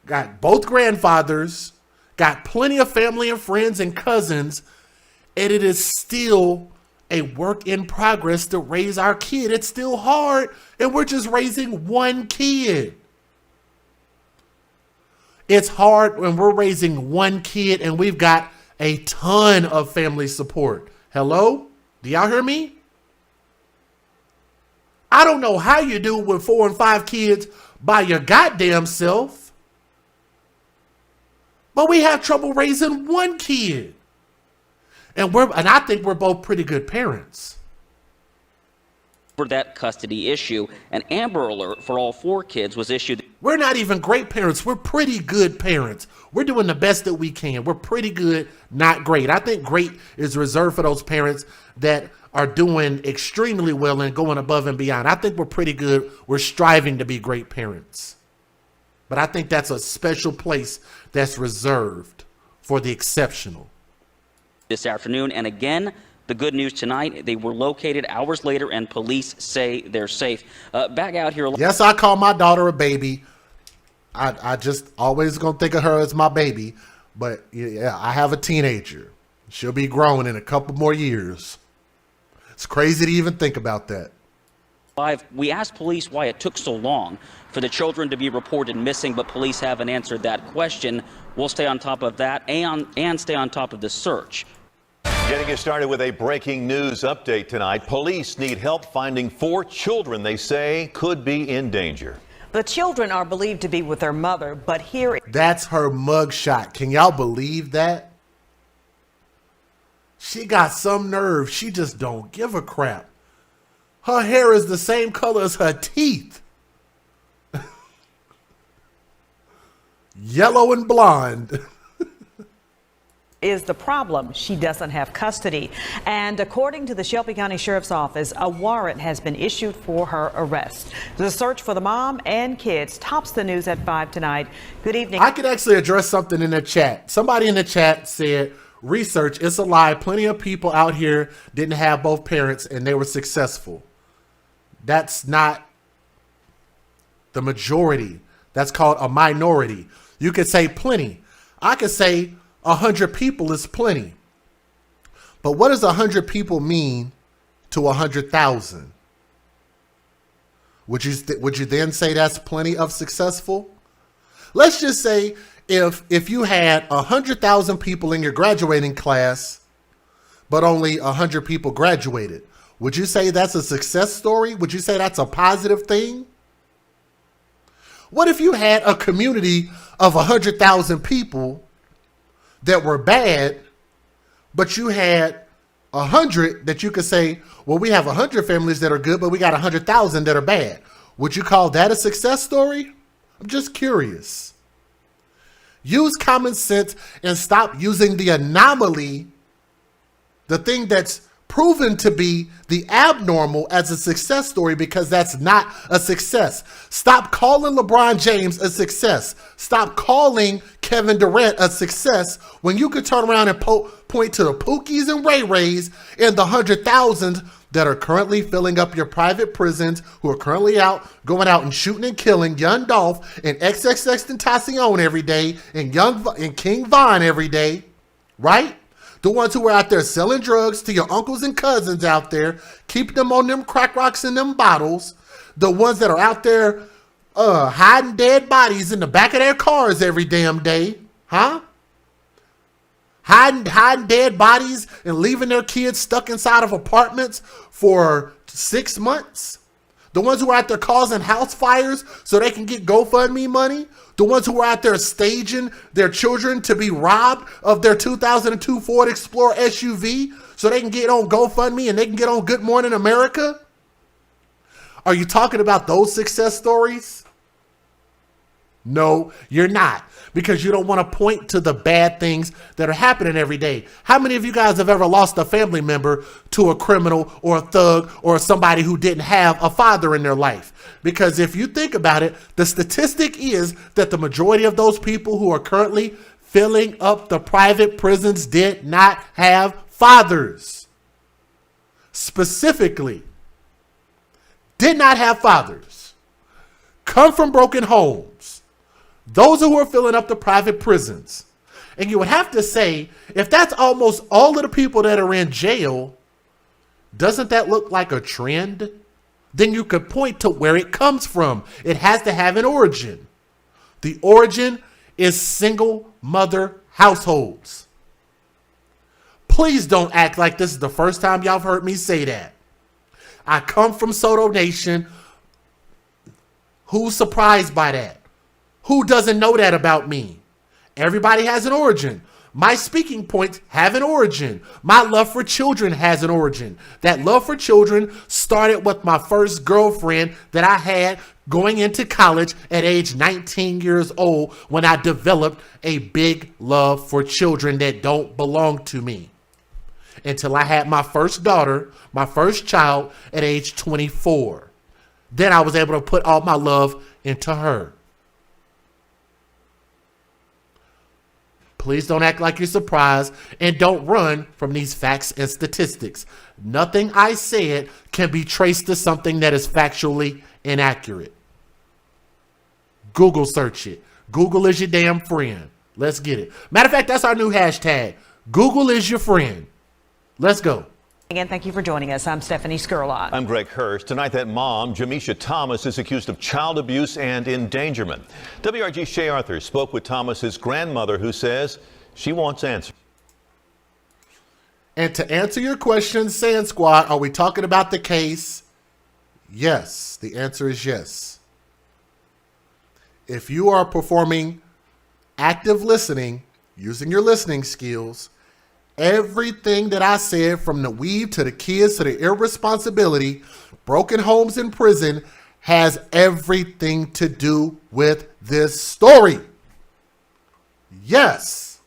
got both grandfathers, got plenty of family and friends and cousins, and it is still a work in progress to raise our kid. It's still hard, and we're just raising 1 kid. It's hard when we're raising 1 kid and we've got a ton of family support. Hello? Do y'all hear me? I don't know how you do with 4 and 5 kids by your goddamn self, but we have trouble raising 1 kid. And I think we're both pretty good parents. For that custody issue, an Amber Alert for all 4 kids was issued. We're not even great parents. We're pretty good parents. We're doing the best that we can. We're pretty good, not great. I think great is reserved for those parents that are doing extremely well and going above and beyond. I think we're pretty good. We're striving to be great parents. But I think that's a special place that's reserved for the exceptional. This afternoon, and again, the good news tonight, they were located hours later and police say they're safe. Back out here. Yes, I call my daughter a baby. I just always gonna think of her as my baby. But yeah, I have a teenager. She'll be grown in a couple more years. It's crazy to even think about that. We asked police why it took so long for the children to be reported missing, but police haven't answered that question. We'll stay on top of that and stay on top of the search. Getting us started with a breaking news update tonight. Police need help finding 4 children they say could be in danger. The children are believed to be with their mother, but here... That's her mugshot. Can y'all believe that? She got some nerve. She just don't give a crap. Her hair is the same color as her teeth. Yellow and blonde. Is the problem. She doesn't have custody. And according to the Shelby County Sheriff's Office, a warrant has been issued for her arrest. The search for the mom and kids tops the news at 5 tonight. Good evening. I could actually address something in the chat. Somebody in the chat said, research, it's a lie. Plenty of people out here didn't have both parents and they were successful. That's not the majority. That's called a minority. You could say plenty. I could say 100 people is plenty. But what does 100 people mean to 100,000? Would you then say that's plenty of successful? Let's just say if you had 100,000 people in your graduating class, but only 100 people graduated, would you say that's a success story? Would you say that's a positive thing? What if you had a community of 100,000 people that were bad, but you had 100 that you could say, well, we have 100 families that are good, but we got 100,000 that are bad. Would you call that a success story? I'm just curious. Use common sense and stop using the anomaly the thing that's proven to be the abnormal as a success story, because that's not a success. Stop calling LeBron James a success. Stop calling Kevin Durant a success when you could turn around and point to the Pookies and Ray Rays and the 100,000 that are currently filling up your private prisons, who are currently going out and shooting and killing Young Dolph and XXXTentacion every day and King Von every day, right? The ones who are out there selling drugs to your uncles and cousins out there, keeping them on them crack rocks and them bottles. The ones that are out there hiding dead bodies in the back of their cars every damn day, huh? Hiding dead bodies and leaving their kids stuck inside of apartments for 6 months. The ones who are out there causing house fires so they can get GoFundMe money. The ones who are out there staging their children to be robbed of their 2002 Ford Explorer SUV so they can get on GoFundMe and they can get on Good Morning America. Are you talking about those success stories? No, you're not, because you don't want to point to the bad things that are happening every day. How many of you guys have ever lost a family member to a criminal or a thug or somebody who didn't have a father in their life? Because if you think about it, the statistic is that the majority of those people who are currently filling up the private prisons did not have fathers. Specifically, did not have fathers. Come from broken homes. Those who are filling up the private prisons. And you would have to say, if that's almost all of the people that are in jail, doesn't that look like a trend? Then you could point to where it comes from. It has to have an origin. The origin is single mother households. Please don't act like this is the first time y'all have heard me say that. I come from Soto Nation. Who's surprised by that? Who doesn't know that about me? Everybody has an origin. My speaking points have an origin. My love for children has an origin. That love for children started with my first girlfriend that I had going into college at age 19 years old, when I developed a big love for children that don't belong to me. Until I had my first daughter, my first child, at age 24. Then I was able to put all my love into her. Please don't act like you're surprised, and don't run from these facts and statistics. Nothing I said can be traced to something that is factually inaccurate. Google search it. Google is your damn friend. Let's get it. Matter of fact, that's our new hashtag. Google is your friend. Let's go. Again, thank you for joining us. I'm Stephanie Skurlock. I'm Greg Hurst. Tonight, that mom, Jamisha Thomas, is accused of child abuse and endangerment. WRG's Shay Arthur spoke with Thomas's grandmother, who says she wants answers. And to answer your question, Sand Squad, are we talking about the case? Yes. The answer is yes. If you are performing active listening, using your listening skills, everything that I said, from the weave to the kids to the irresponsibility, broken homes in prison, has everything to do with this story. Yes.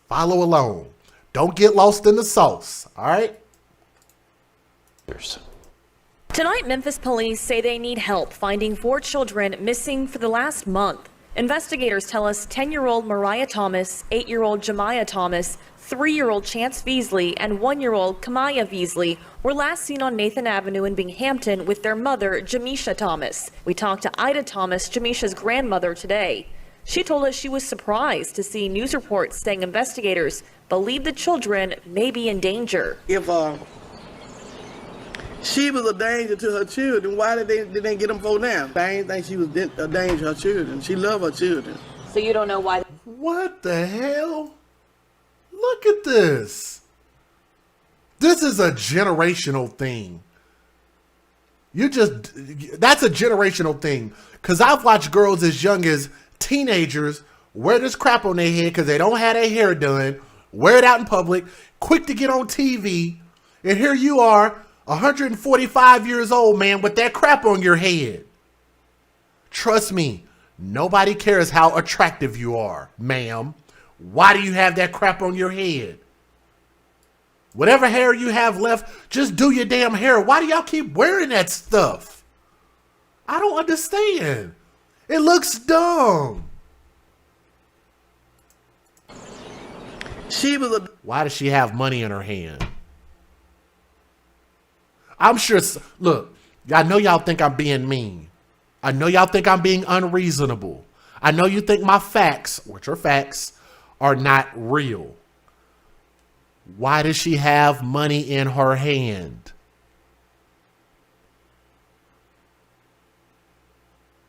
Follow along. Don't get lost in the sauce, all right? Tonight, Memphis police say they need help finding 4 children missing for the last month. Investigators tell us 10-year-old Mariah Thomas, 8-year-old Jemiah Thomas, 3-year-old Chance Veasley, and 1-year-old Kamaya Veasley were last seen on Nathan Avenue in Binghamton with their mother, Jamisha Thomas. We talked to Ida Thomas, Jamisha's grandmother, today. She told us she was surprised to see news reports saying investigators believe the children may be in danger. If she was a danger to her children, why did they get them for now? I didn't think she was a danger to her children. She loved her children. So you don't know why? What the hell? Look at this. This is a generational thing. That's a generational thing. Because I've watched girls as young as teenagers wear this crap on their head because they don't have their hair done, wear it out in public, quick to get on TV, and here you are, 145 years old, man, with that crap on your head. Trust me, nobody cares how attractive you are, ma'am. Why do you have that crap on your head? Whatever hair you have left, just do your damn hair. Why do y'all keep wearing that stuff? I don't understand. It looks dumb. Why does she have money in her hand? I'm sure, look, I know y'all think I'm being mean. I know y'all think I'm being unreasonable. I know you think my facts, which are facts, are not real. Why does she have money in her hand?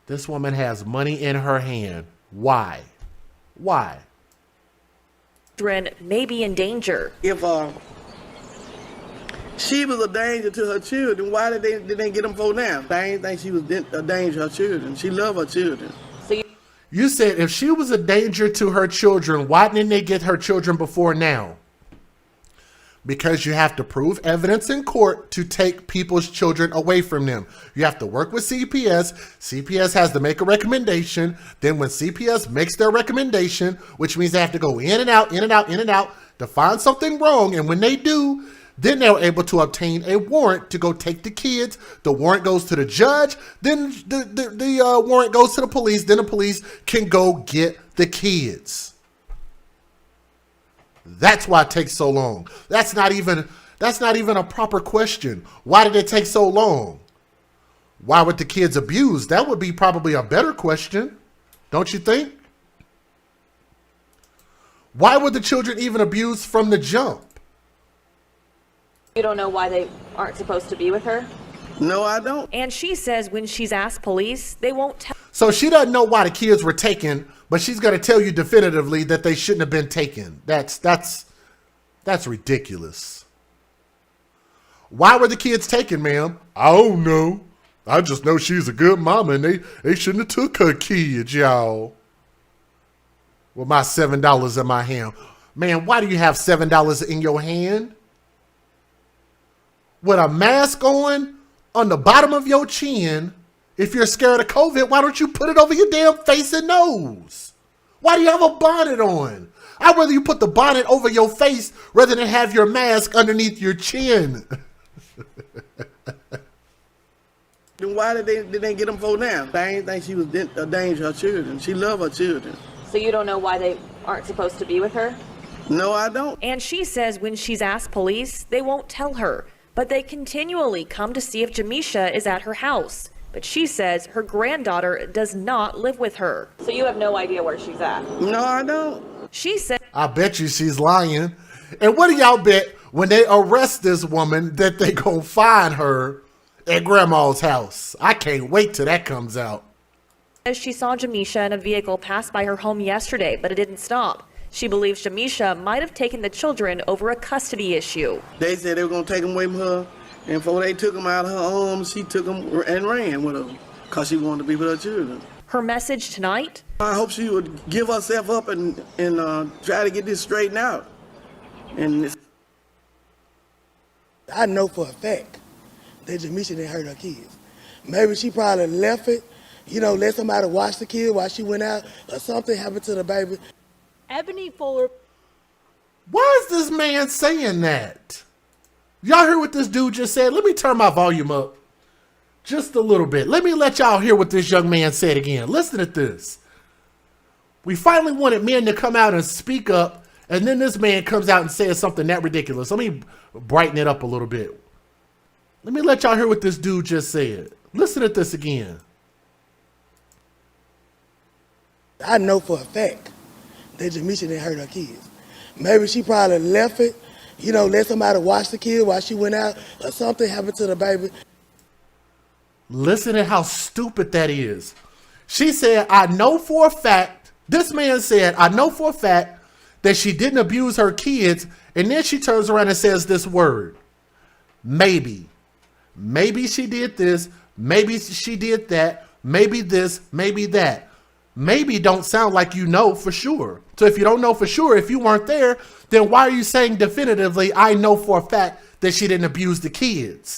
This woman has money in her hand. Why? Why? Children may be in danger. If she was a danger to her children, why did they get them for now? They ain't think she was a danger to her children. She loved her children. So you said if she was a danger to her children, why didn't they get her children before now? Because you have to prove evidence in court to take people's children away from them. You have to work with CPS. CPS has to make a recommendation. Then when CPS makes their recommendation, which means they have to go in and out, in and out, in and out to find something wrong. And when they do, then they're able to obtain a warrant to go take the kids. The warrant goes to the judge. Then the warrant goes to the police. Then the police can go get the kids. That's why it takes so long. That's not even a proper question. Why did it take so long? Why were the kids abused? That would be probably a better question. Don't you think? Why were the children even abused from the jump? you don't know why they aren't supposed to be with her? No, I don't. And she says when she's asked police, they won't tell. So she doesn't know why the kids were taken, but she's going to tell you definitively that they shouldn't have been taken. That's ridiculous. Why were the kids taken, ma'am? I don't know. I just know she's a good mama and they shouldn't have took her kids, y'all. With my $7 in my hand. Man, why do you have $7 in your hand? With a mask on the bottom of your chin. If you're scared of COVID, why don't you put it over your damn face and nose? Why do you have a bonnet on? I'd rather you put the bonnet over your face rather than have your mask underneath your chin. Then why did they get them for now? They ain't think she was a danger to her children. She loved her children. So you don't know why they aren't supposed to be with her? No, I don't. And she says when she's asked police, they won't tell her. But they continually come to see if Jamisha is at her house. But she says her granddaughter does not live with her. So you have no idea where she's at? No, I don't. She said, I bet you she's lying. And what do y'all bet when they arrest this woman that they gonna find her at grandma's house? I can't wait till that comes out. She saw Jamisha in a vehicle pass by her home yesterday, but it didn't stop. She believes Jamisha might have taken the children over a custody issue. They said they were going to take them away from her, and before they took them out of her arms, she took them and ran with them because she wanted to be with her children. Her message tonight? I hope she would give herself up and try to get this straightened out. And I know for a fact that Jamisha didn't hurt her kids. Maybe she probably left it, let somebody watch the kid while she went out, or something happened to the baby. Ebony Fuller. Why is this man saying that? Y'all hear what this dude just said? Let me turn my volume up just a little bit. Let me let y'all hear what this young man said again. Listen to this. We finally wanted men to come out and speak up, and then this man comes out and says something that ridiculous. Let me brighten it up a little bit. Let me let y'all hear what this dude just said. Listen to this again. I know for a fact that Jamisha didn't hurt her kids. Maybe she probably left it, let somebody watch the kid while she went out, or something happened to the baby. Listen to how stupid that is. She said, I know for a fact, this man said, I know for a fact that she didn't abuse her kids, and then she turns around and says this word, maybe. Maybe she did this, maybe she did that, maybe this, maybe that. Maybe don't sound like you know for sure. So if you don't know for sure, if you weren't there, then why are you saying definitively, I know for a fact that she didn't abuse the kids?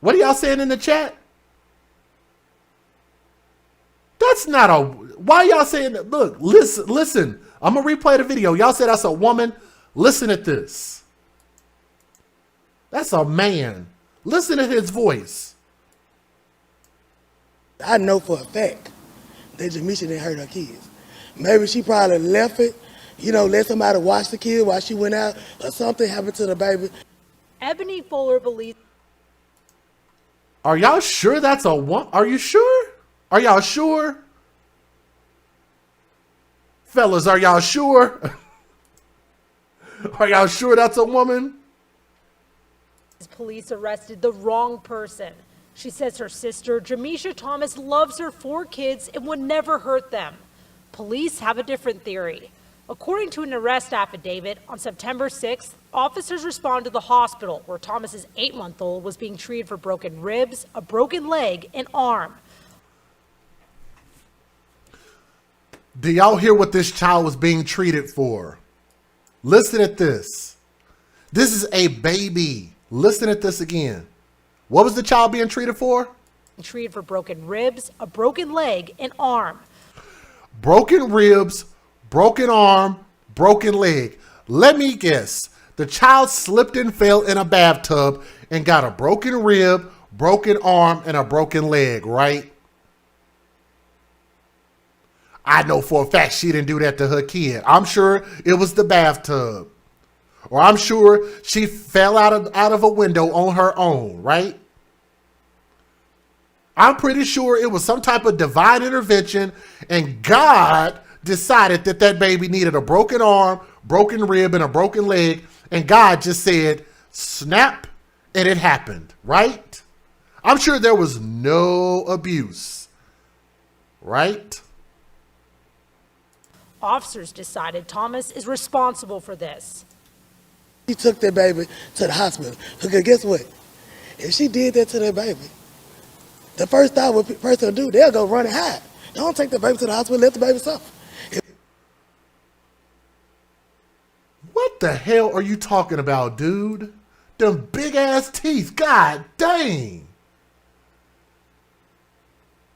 What are y'all saying in the chat? That's not a, why y'all saying that? Look, listen, I'm going to replay the video. Y'all said that's a woman. Listen at this. That's a man. Listen to his voice. I know for a fact that Jamisha didn't hurt her kids. Maybe she probably left it, let somebody watch the kid while she went out, or something happened to the baby. Ebony Fuller believes. Are y'all sure that's a one? Are you sure? Are y'all sure? Fellas, are y'all sure? Are y'all sure that's a woman? Police arrested the wrong person. She says her sister, Jamisha Thomas, loves her 4 kids and would never hurt them. Police have a different theory. According to an arrest affidavit, on September 6th, officers responded to the hospital where Thomas's 8-month-old was being treated for broken ribs, a broken leg, and arm. Do y'all hear what this child was being treated for? Listen at this. This is a baby. Listen at this again. What was the child being treated for? Treated for broken ribs, a broken leg, and arm. Broken ribs, broken arm, broken leg. Let me guess. The child slipped and fell in a bathtub and got a broken rib, broken arm, and a broken leg, right? I know for a fact she didn't do that to her kid. I'm sure it was the bathtub. Or I'm sure she fell out of a window on her own, right? I'm pretty sure it was some type of divine intervention and God decided that that baby needed a broken arm, broken rib, and a broken leg. And God just said, snap, and it happened, right? I'm sure there was no abuse, right? Officers decided Thomas is responsible for this. She took that baby to the hospital. Because guess what? If she did that to that baby, the first thing what a person will do, they'll go run and hide. Don't take the baby to the hospital, let the baby suffer. What the hell are you talking about, dude? Them big ass teeth, god dang.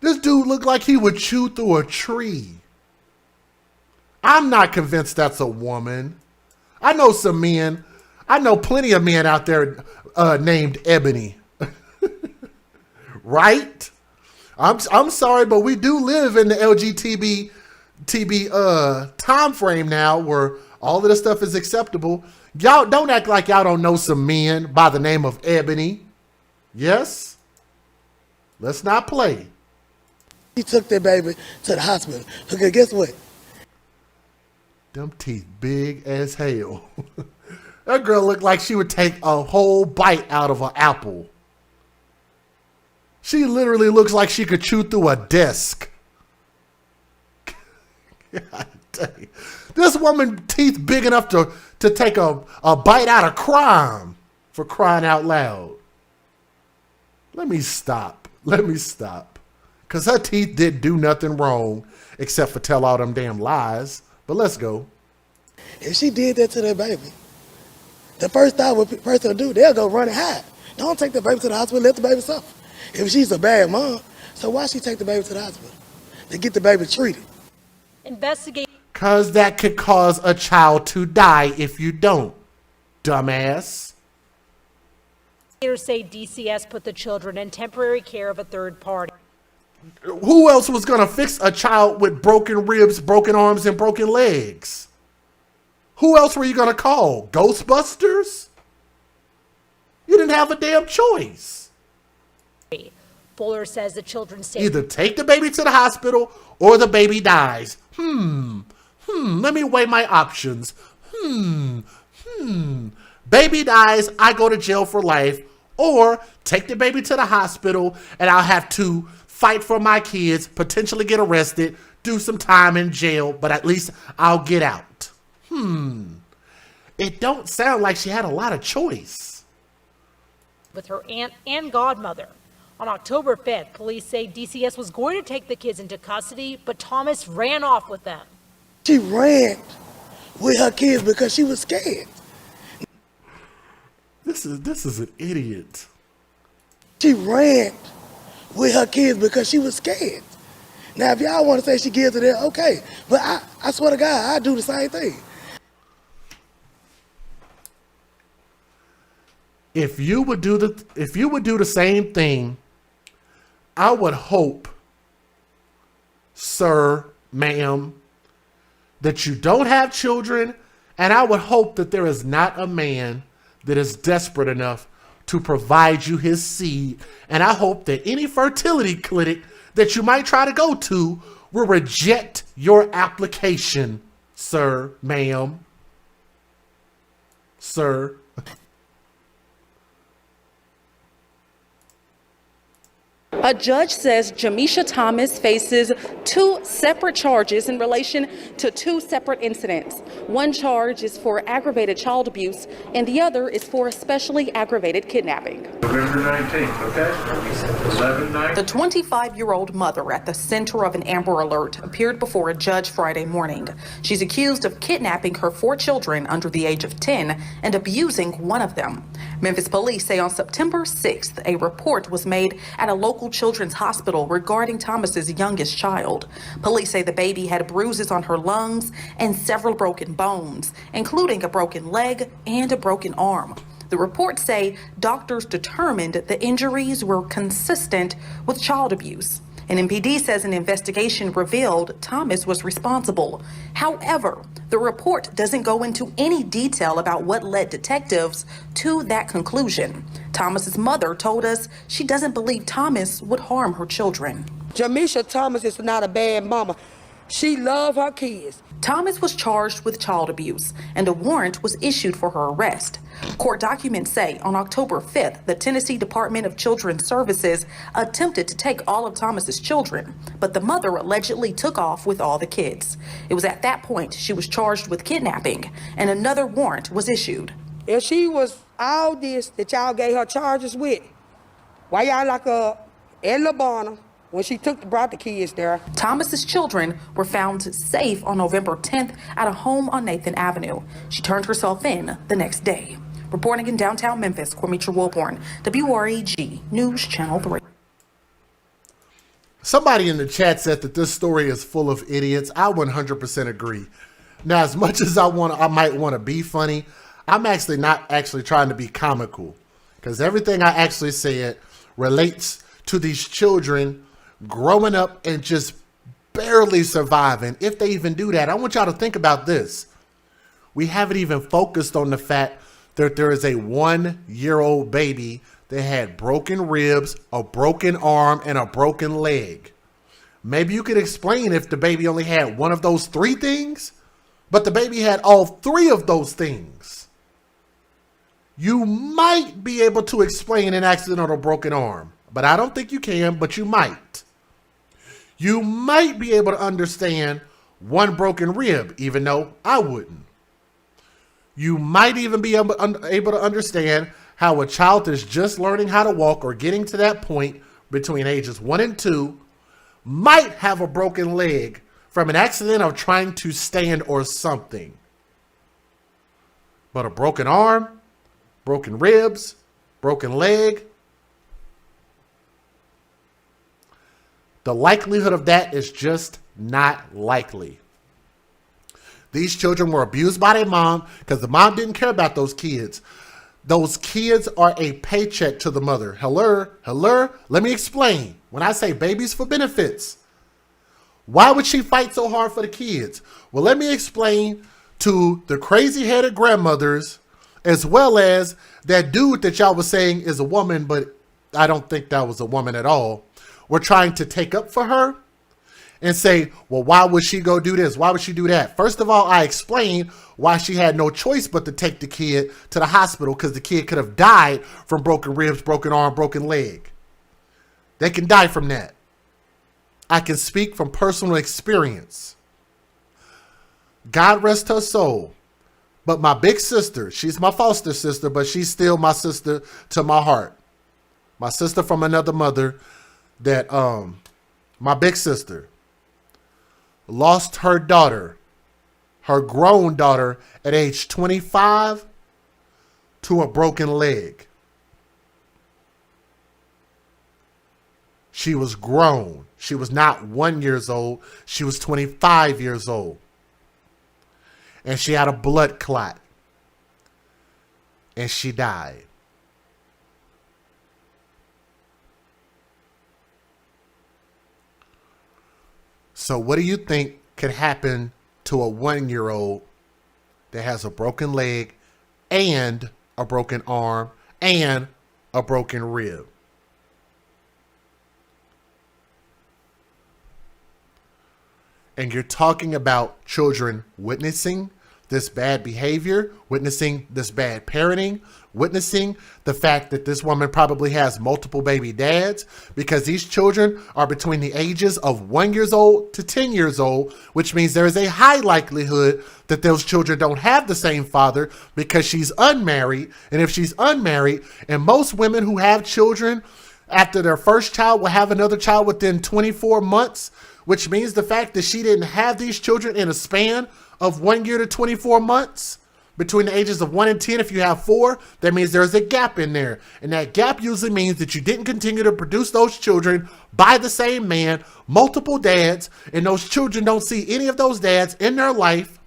This dude looked like he would chew through a tree. I'm not convinced that's a woman. I know some men. I know plenty of men out there named Ebony. Right? I'm sorry, but we do live in the LGBT time frame now where all of this stuff is acceptable. Y'all don't act like y'all don't know some men by the name of Ebony. Yes? Let's not play. She took that baby to the hospital. Because guess what? Them teeth big as hell. That girl looked like she would take a whole bite out of an apple. She literally looks like she could chew through a desk. God dang. This woman teeth big enough to take a bite out of crime, for crying out loud. Let me stop. Because her teeth didn't do nothing wrong except for tell all them damn lies. But let's go. If she did that to that baby, the first thing what a person will do, they'll go run and hide. Don't take the baby to the hospital, let the baby suffer. If she's a bad mom, so why she take the baby to the hospital? To get the baby treated. Investigate. Because that could cause a child to die if you don't, dumbass. Investigators say DCS put the children in temporary care of a third party. Who else was going to fix a child with broken ribs, broken arms, and broken legs? Who else were you going to call? Ghostbusters? You didn't have a damn choice. Fuller says the children stay. Either take the baby to the hospital or the baby dies. Let me weigh my options. Baby dies, I go to jail for life, or take the baby to the hospital and I'll have to fight for my kids, potentially get arrested, do some time in jail, but at least I'll get out. It don't sound like she had a lot of choice. With her aunt and godmother. On October 5th, police say DCS was going to take the kids into custody, but Thomas ran off with them. She ran with her kids because she was scared. This is an idiot. She ran with her kids because she was scared. Now, if y'all want to say she gives it there, okay. But I swear to God, I do the same thing. If you would do the same thing, I would hope, sir, ma'am, that you don't have children, and I would hope that there is not a man that is desperate enough to provide you his seed. And I hope that any fertility clinic that you might try to go to will reject your application, sir, ma'am, sir. A judge says Jamisha Thomas faces 2 separate charges in relation to 2 separate incidents. One charge is for aggravated child abuse, and the other is for especially aggravated kidnapping. November 19th, okay? 11/9. The 25-year-old mother at the center of an Amber Alert appeared before a judge Friday morning. She's accused of kidnapping her 4 children under the age of 10 and abusing one of them. Memphis police say on September 6th, a report was made at a local children's hospital regarding Thomas's youngest child. Police say the baby had bruises on her lungs and several broken bones, including a broken leg and a broken arm. The reports say doctors determined the injuries were consistent with child abuse. An MPD says an investigation revealed Thomas was responsible. However, the report doesn't go into any detail about what led detectives to that conclusion. Thomas's mother told us she doesn't believe Thomas would harm her children. Jamisha Thomas is not a bad mama. She loves her kids. Thomas was charged with child abuse, and a warrant was issued for her arrest. Court documents say on October 5th, the Tennessee Department of Children's Services attempted to take all of Thomas's children, but the mother allegedly took off with all the kids. It was at that point she was charged with kidnapping, and another warrant was issued. If she was all this that y'all gave her charges with, why y'all lock her in Labana when she brought the kids there? Thomas's children were found safe on November 10th at a home on Nathan Avenue. She turned herself in the next day. Reporting in downtown Memphis, Cormitra Wilborn, WREG News Channel 3. Somebody in the chat said that this story is full of idiots. I 100% agree. Now, as much as I might want to be funny, I'm actually not trying to be comical, because everything I actually said relates to these children growing up and just barely surviving, if they even do that. I want y'all to think about this. We haven't even focused on the fact that there is a 1-year-old baby that had broken ribs, a broken arm, and a broken leg. Maybe you could explain if the baby only had one of those 3 things, but the baby had all 3 of those things. You might be able to explain an accidental broken arm, but I don't think you can, but you might. You might be able to understand 1 broken rib, even though I wouldn't. You might even be able to understand how a child is just learning how to walk or getting to that point between ages 1 and 2 might have a broken leg from an accident of trying to stand or something. But a broken arm, broken ribs, broken leg, the likelihood of that is just not likely. These children were abused by their mom because the mom didn't care about those kids. Those kids are a paycheck to the mother. Hello? Let me explain. When I say babies for benefits, why would she fight so hard for the kids? Well, let me explain to the crazy-headed grandmothers, as well as that dude that y'all was saying is a woman, but I don't think that was a woman at all. We're trying to take up for her and say, well, why would she go do this? Why would she do that? First of all, I explained why she had no choice but to take the kid to the hospital, because the kid could have died from broken ribs, broken arm, broken leg. They can die from that. I can speak from personal experience. God rest her soul. But my big sister, she's my foster sister, but she's still my sister to my heart. My sister from another mother, that my big sister lost her daughter, her grown daughter, at age 25 to a broken leg. She was grown. She was not 1 year old. She was 25 years old. And she had a blood clot. And she died. So what do you think could happen to a 1-year-old that has a broken leg and a broken arm and a broken rib? And you're talking about children witnessing this bad behavior, witnessing this bad parenting, witnessing the fact that this woman probably has multiple baby dads, because these children are between the ages of 1 year old to 10 years old, which means there is a high likelihood that those children don't have the same father because she's unmarried. And if she's unmarried, and most women who have children after their first child will have another child within 24 months, which means the fact that she didn't have these children in a span of 1 year to 24 months, between the ages of 1 and 10, if you have 4, that means there's a gap in there. And that gap usually means that you didn't continue to produce those children by the same man, multiple dads, and those children don't see any of those dads in their life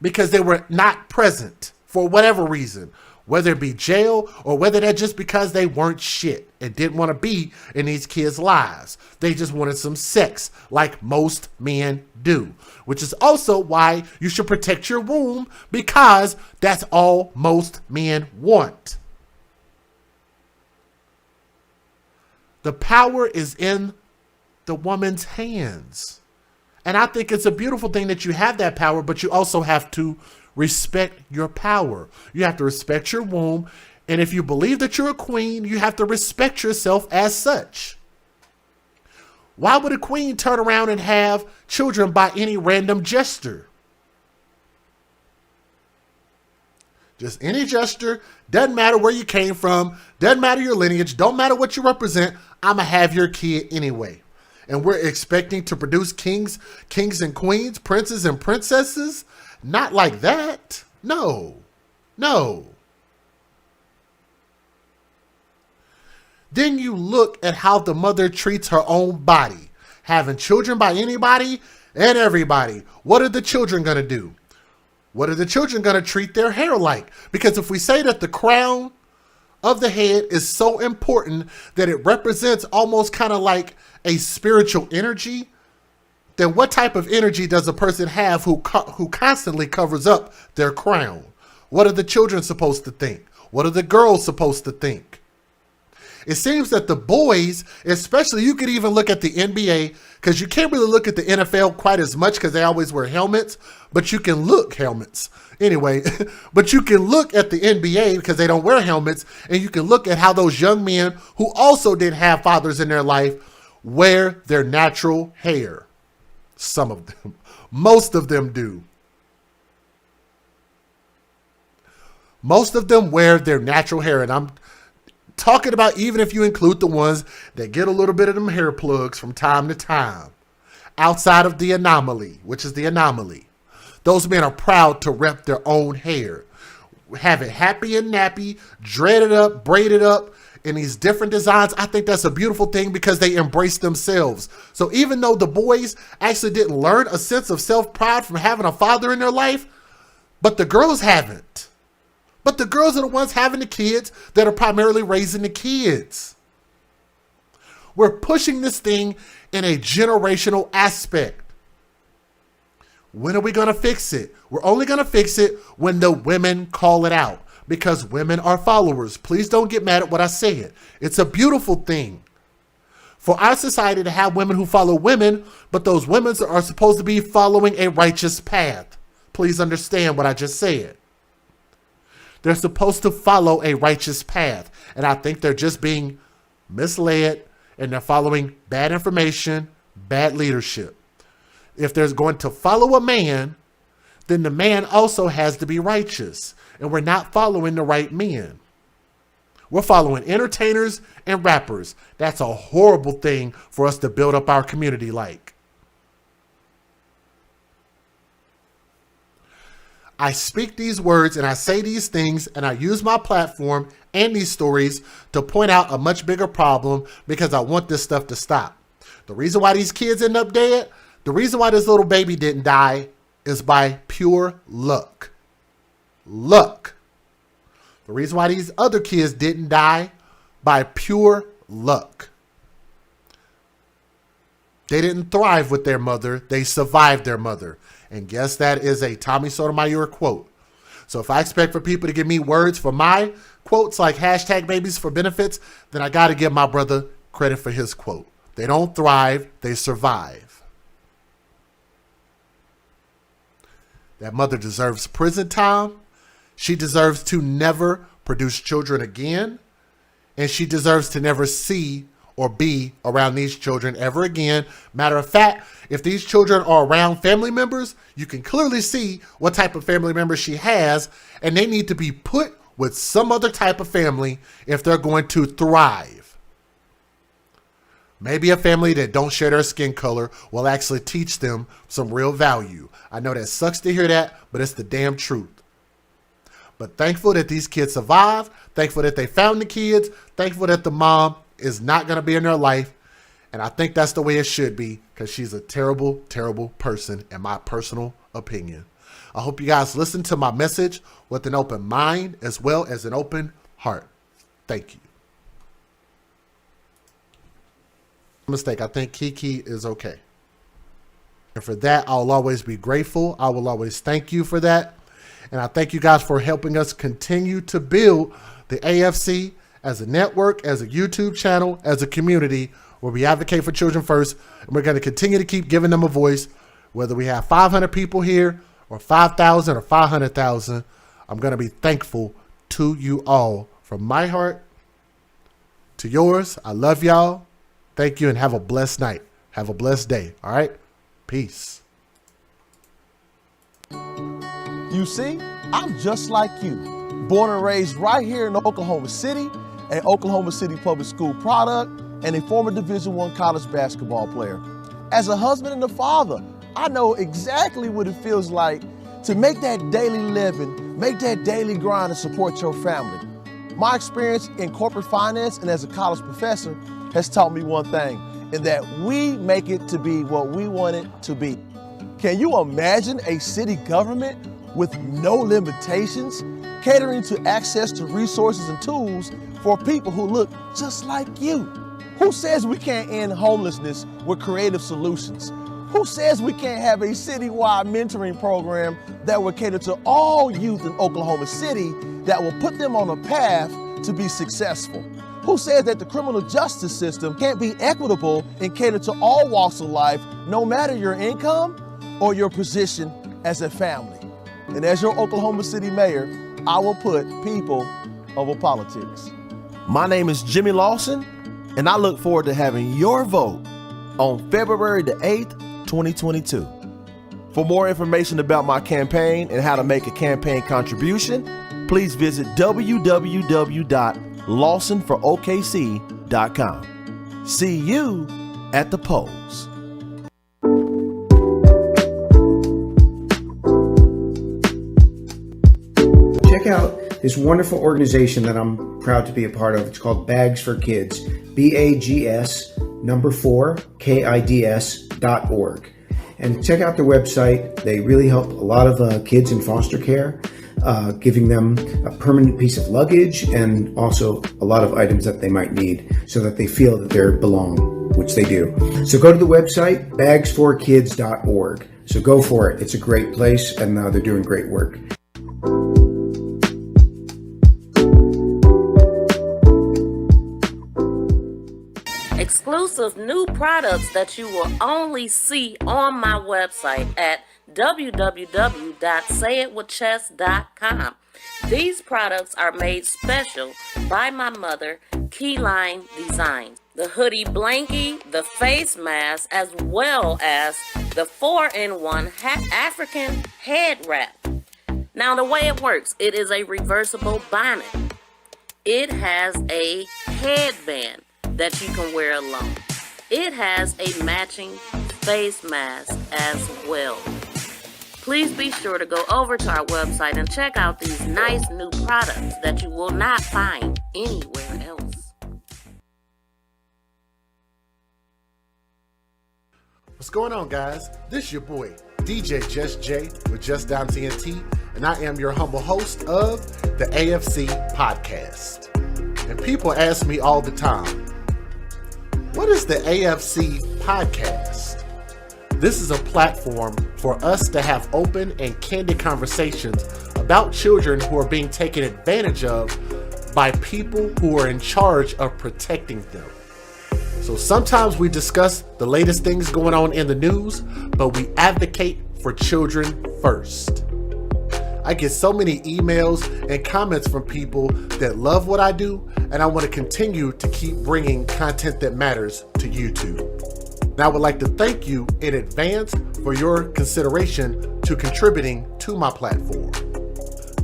because they were not present for whatever reason, whether it be jail or whether that's just because they weren't shit and didn't want to be in these kids' lives. They just wanted some sex like most men do, which is also why you should protect your womb, because that's all most men want. The power is in the woman's hands. And I think it's a beautiful thing that you have that power, but you also have to respect your power. You have to respect your womb. And if you believe that you're a queen, you have to respect yourself as such. Why would a queen turn around and have children by any random gesture? Just any gesture. Doesn't matter where you came from. Doesn't matter your lineage. Don't matter what you represent. I'm going to have your kid anyway. And we're expecting to produce kings and queens, princes and princesses. Not like that. No. No. Then you look at how the mother treats her own body. Having children by anybody and everybody. What are the children going to do? What are the children going to treat their hair like? Because if we say that the crown of the head is so important that it represents almost kind of like a spiritual energy, then what type of energy does a person have who constantly covers up their crown? What are the children supposed to think? What are the girls supposed to think? It seems that the boys, especially, you could even look at the NBA, because you can't really look at the NFL quite as much because they always wear helmets, but you can look helmets. Anyway, but you can look at the NBA because they don't wear helmets, and you can look at how those young men who also didn't have fathers in their life wear their natural hair. Some of them. Most of them do. Most of them wear their natural hair, and I'm talking about even if you include the ones that get a little bit of them hair plugs from time to time, outside of the anomaly, which is the anomaly. Those men are proud to rep their own hair, have it happy and nappy, dreaded up, braided up in these different designs. I think that's a beautiful thing because they embrace themselves. So even though the boys actually didn't learn a sense of self-pride from having a father in their life, but the girls haven't. But the girls are the ones having the kids that are primarily raising the kids. We're pushing this thing in a generational aspect. When are we going to fix it? We're only going to fix it when the women call it out, because women are followers. Please don't get mad at what I said. It's a beautiful thing for our society to have women who follow women, but those women are supposed to be following a righteous path. Please understand what I just said. They're supposed to follow a righteous path. And I think they're just being misled, and they're following bad information, bad leadership. If they're going to follow a man, then the man also has to be righteous. And we're not following the right men. We're following entertainers and rappers. That's a horrible thing for us to build up our community like. I speak these words and I say these things and I use my platform and these stories to point out a much bigger problem, because I want this stuff to stop. The reason why these kids end up dead, the reason why this little baby didn't die, is by pure luck. Luck. The reason why these other kids didn't die, by pure luck. They didn't thrive with their mother. They survived their mother. And guess that is a Tommy Sotomayor quote. So if I expect for people to give me words for my quotes like hashtag babies for benefits, then I got to give my brother credit for his quote. They don't thrive, they survive. That mother deserves prison time. She deserves to never produce children again. And she deserves to never see or be around these children ever again. Matter of fact, if these children are around family members, you can clearly see what type of family members she has, and they need to be put with some other type of family if they're going to thrive. Maybe a family that don't share their skin color will actually teach them some real value. I know that sucks to hear that, but it's the damn truth. But thankful that these kids survived, thankful that they found the kids, thankful that the mom is not going to be in their life. And I think that's the way it should be, because she's a terrible, terrible person in my personal opinion. I hope you guys listen to my message with an open mind as well as an open heart. Thank you. Mistake. I think Kiki is okay. And for that, I'll always be grateful. I will always thank you for that. And I thank you guys for helping us continue to build the AFC as a network, as a YouTube channel, as a community where we advocate for children first. And we're going to continue to keep giving them a voice, whether we have 500 people here or 5,000 or 500,000. I'm going to be thankful to you all from my heart to yours. I love y'all. Thank you and have a blessed night. Have a blessed day. All right. Peace. You see, I'm just like you. Born and raised right here in Oklahoma City, an Oklahoma City public school product, and a former Division I college basketball player. As a husband and a father, I know exactly what it feels like to make that daily living, make that daily grind to support your family. My experience in corporate finance and as a college professor has taught me one thing, and that we make it to be what we want it to be. Can you imagine a city government with no limitations, catering to access to resources and tools for people who look just like you? Who says we can't end homelessness with creative solutions? Who says we can't have a citywide mentoring program that will cater to all youth in Oklahoma City that will put them on a path to be successful? Who says that the criminal justice system can't be equitable and cater to all walks of life, no matter your income or your position as a family? And as your Oklahoma City mayor, I will put people over politics. My name is Jimmy Lawson, and I look forward to having your vote on February the 8th, 2022. For more information about my campaign and how to make a campaign contribution, please visit www.lawsonforokc.com. See you at the polls. Check out this wonderful organization that I'm proud to be a part of. It's called Bags for Kids, BAGS4KIDS.org. And check out their website. They really help a lot of kids in foster care, giving them a permanent piece of luggage and also a lot of items that they might need so that they feel that they belong, which they do. So go to the website, bags4kids.org. So go for it. It's a great place, and they're doing great work. Exclusive new products that you will only see on my website at www.sayitwithchess.com. These products are made special by my mother, Keyline Designs. The hoodie blankie, the face mask, as well as the 4-in-1 African head wrap. Now the way it works, it is a reversible bonnet. It has a headband that you can wear alone. It has a matching face mask as well. Please be sure to go over to our website and check out these nice new products that you will not find anywhere else. What's going on, guys? This is your boy, DJ Just J with Just Down TNT, and I am your humble host of the AFC podcast. And people ask me all the time, What is the AFC podcast? This is a platform for us to have open and candid conversations about children who are being taken advantage of by people who are in charge of protecting them. So sometimes we discuss the latest things going on in the news, but we advocate for children first. I get so many emails and comments from people that love what I do, and I want to continue to keep bringing content that matters to YouTube. Now, I would like to thank you in advance for your consideration to contributing to my platform.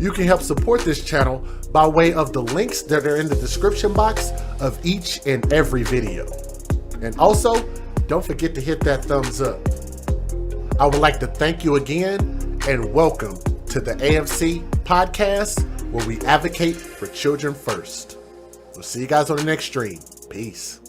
You can help support this channel by way of the links that are in the description box of each and every video. And also, don't forget to hit that thumbs up. I would like to thank you again and welcome to the AFC podcast, where we advocate for children first. We'll see you guys on the next stream. Peace.